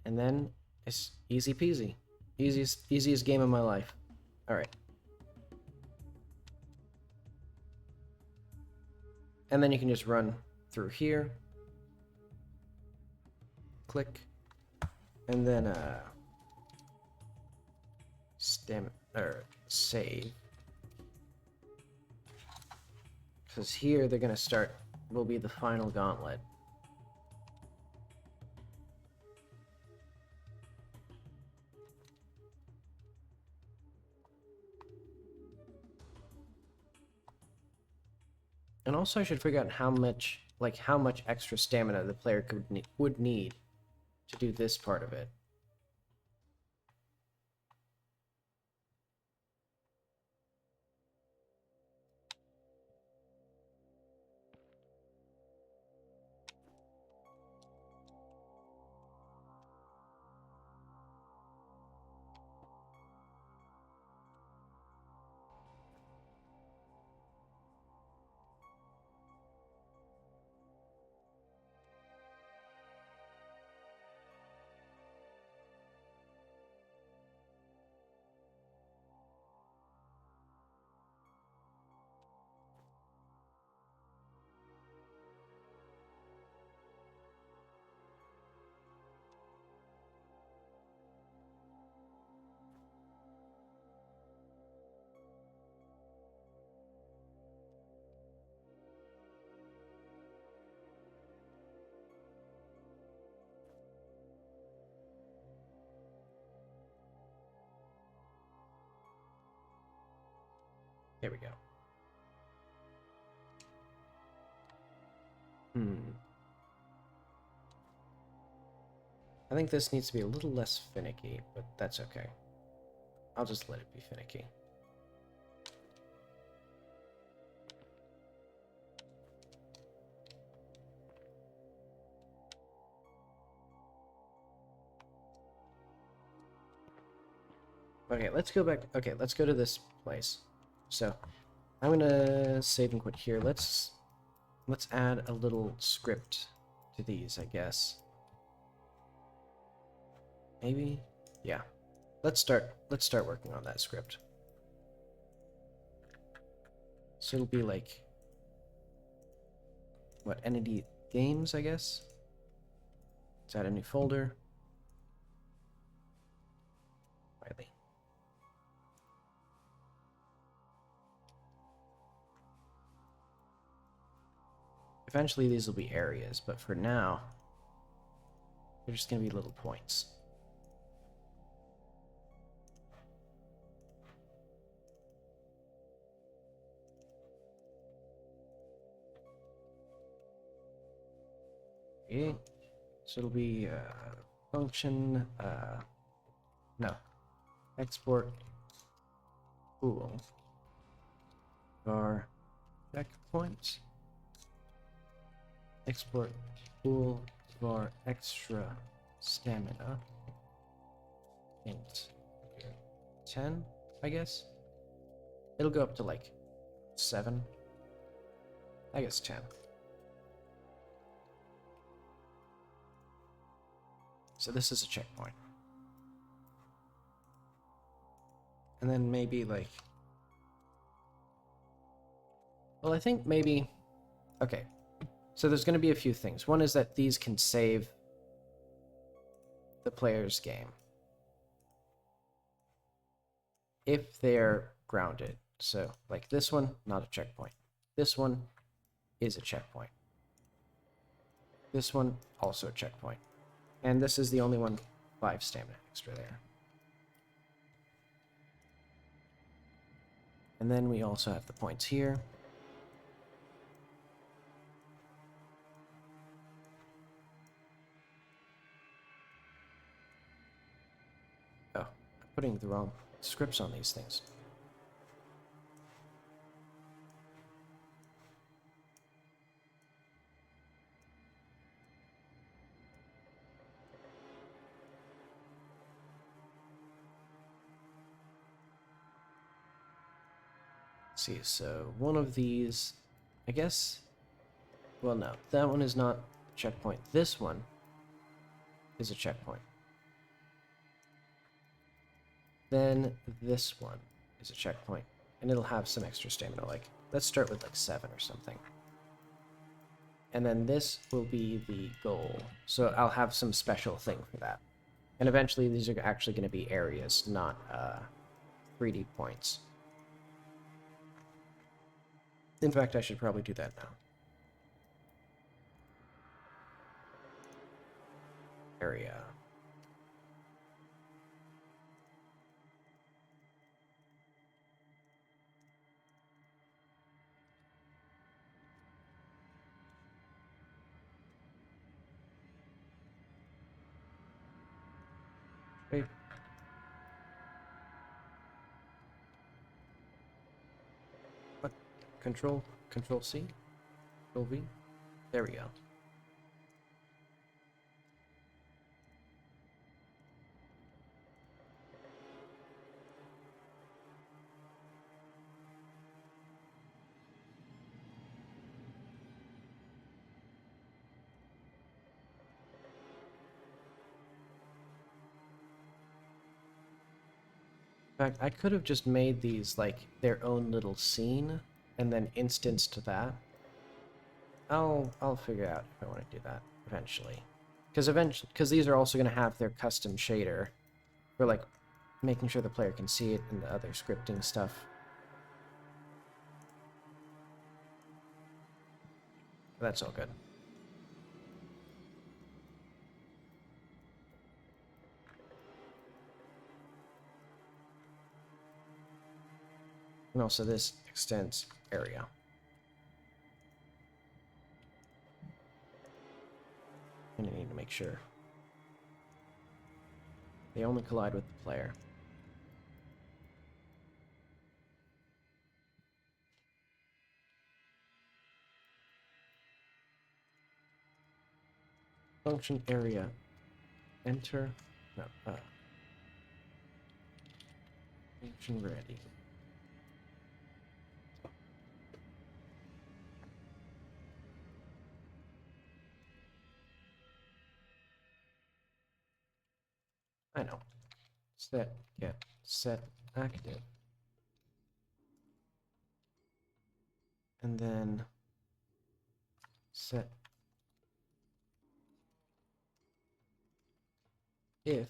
A: And then it's easy peasy. Easiest game of my life. Alright. And then you can just run through here. Click. And then save. Because here they're gonna start, will be the final gauntlet. And also I should figure out how much extra stamina the player would need to do this part of it. There we go. I think this needs to be a little less finicky, but that's okay. I'll just let it be finicky. Okay, let's go back. Okay, let's go to this place. So, I'm gonna save and quit here. Let's add a little script to these, I guess. Maybe? Yeah. Let's start working on that script. So it'll be like what, entity games, I guess? Let's add a new folder. Riley. Eventually these will be areas, but for now, they're just going to be little points. Okay, so it'll be function, no, export pool var checkpoint, export pool var extra stamina, int 10, I guess. It'll go up to like 7, I guess 10. So this is a checkpoint. And then maybe like... Well, I think maybe... Okay. So there's going to be a few things. One is that these can save the player's game if they're grounded. So like this one, not a checkpoint. This one is a checkpoint. This one, also a checkpoint. And this is the only one 5 stamina extra there. And then we also have the points here. Oh, I'm putting the wrong scripts on these things. See, so one of these, I guess, well, no, that one is not a checkpoint. This one is a checkpoint. Then this one is a checkpoint, and it'll have some extra stamina, like, let's start with like 7 or something. And then this will be the goal, so I'll have some special thing for that. And eventually these are actually going to be areas, not 3D points. In fact, I should probably do that now. Area. Wait. What? Control C? Control V? There we go. In fact, I could have just made these like their own little scene and then instanced that. I'll figure out if I want to do that eventually. Because these are also going to have their custom shader for like making sure the player can see it and the other scripting stuff. That's all good. And also this extends area. And I need to make sure they only collide with the player. Function area. Enter. No. Function ready. I know. Set get set active. And then set if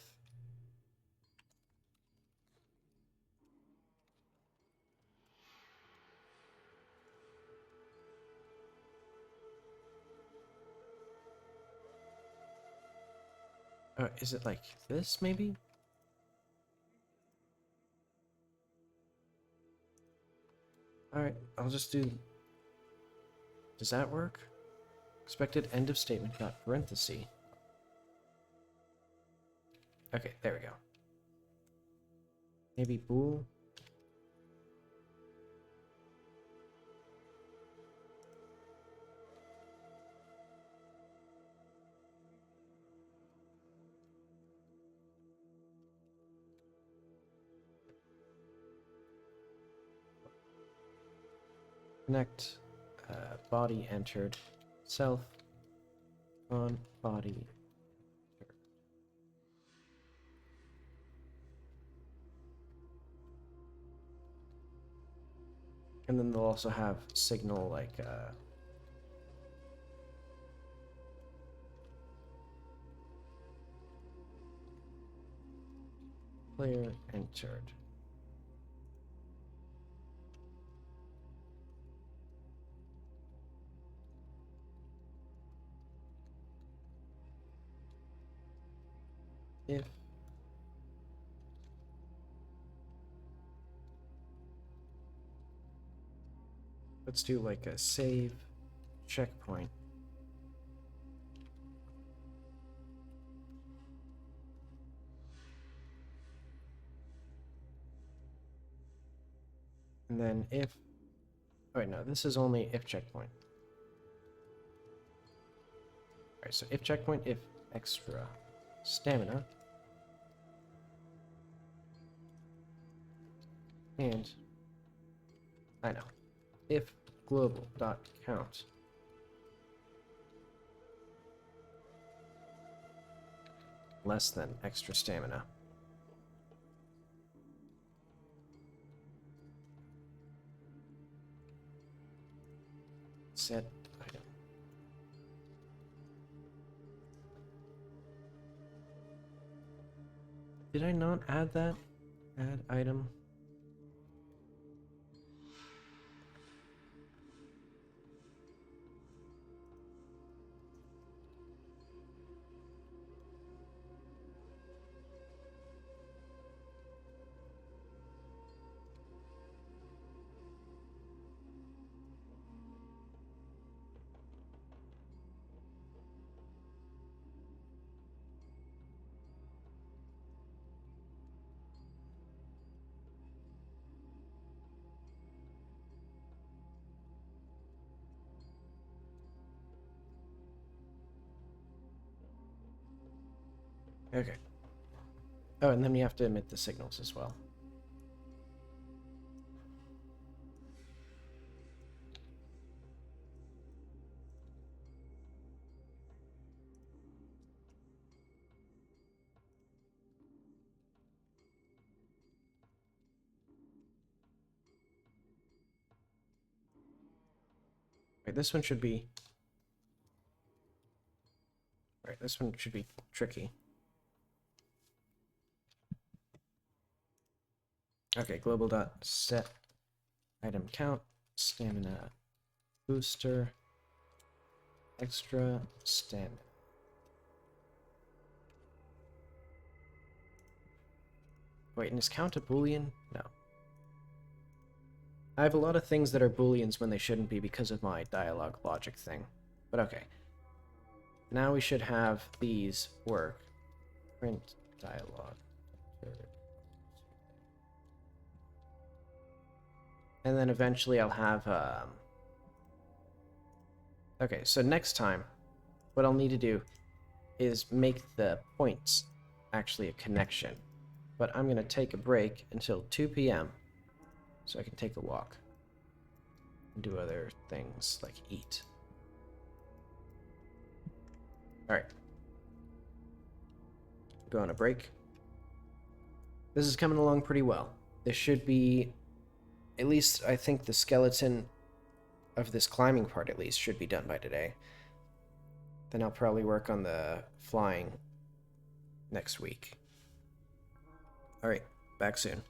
A: is it like this maybe? Alright, I'll just do. Does that work? Expected end of statement got parenthesis. Okay, there we go. Maybe bool. Connect body entered self on body entered. And then they'll also have signal like player entered. If let's do like a save checkpoint. And then if oh wait, no, this is only if checkpoint. Alright, so if checkpoint, if extra stamina. And I know. If global dot count less than extra stamina. Set item. Did I not add that? Add item. Okay. Oh, and then we have to emit the signals as well. Right, this one should be... Right, this one should be tricky. Okay, global dot set item count stamina booster extra stamina. Wait, and is count a boolean? No. I have a lot of things that are booleans when they shouldn't be because of my dialogue logic thing. But okay. Now we should have these work. Print dialogue. And then eventually I'll have, okay, so next time, what I'll need to do is make the points actually a connection. But I'm going to take a break until 2 p.m. so I can take a walk and do other things like eat. Alright. Go on a break. This is coming along pretty well. This should be, at least I think the skeleton of this climbing part at least should be done by today. Then I'll probably work on the flying next week. Alright, back soon.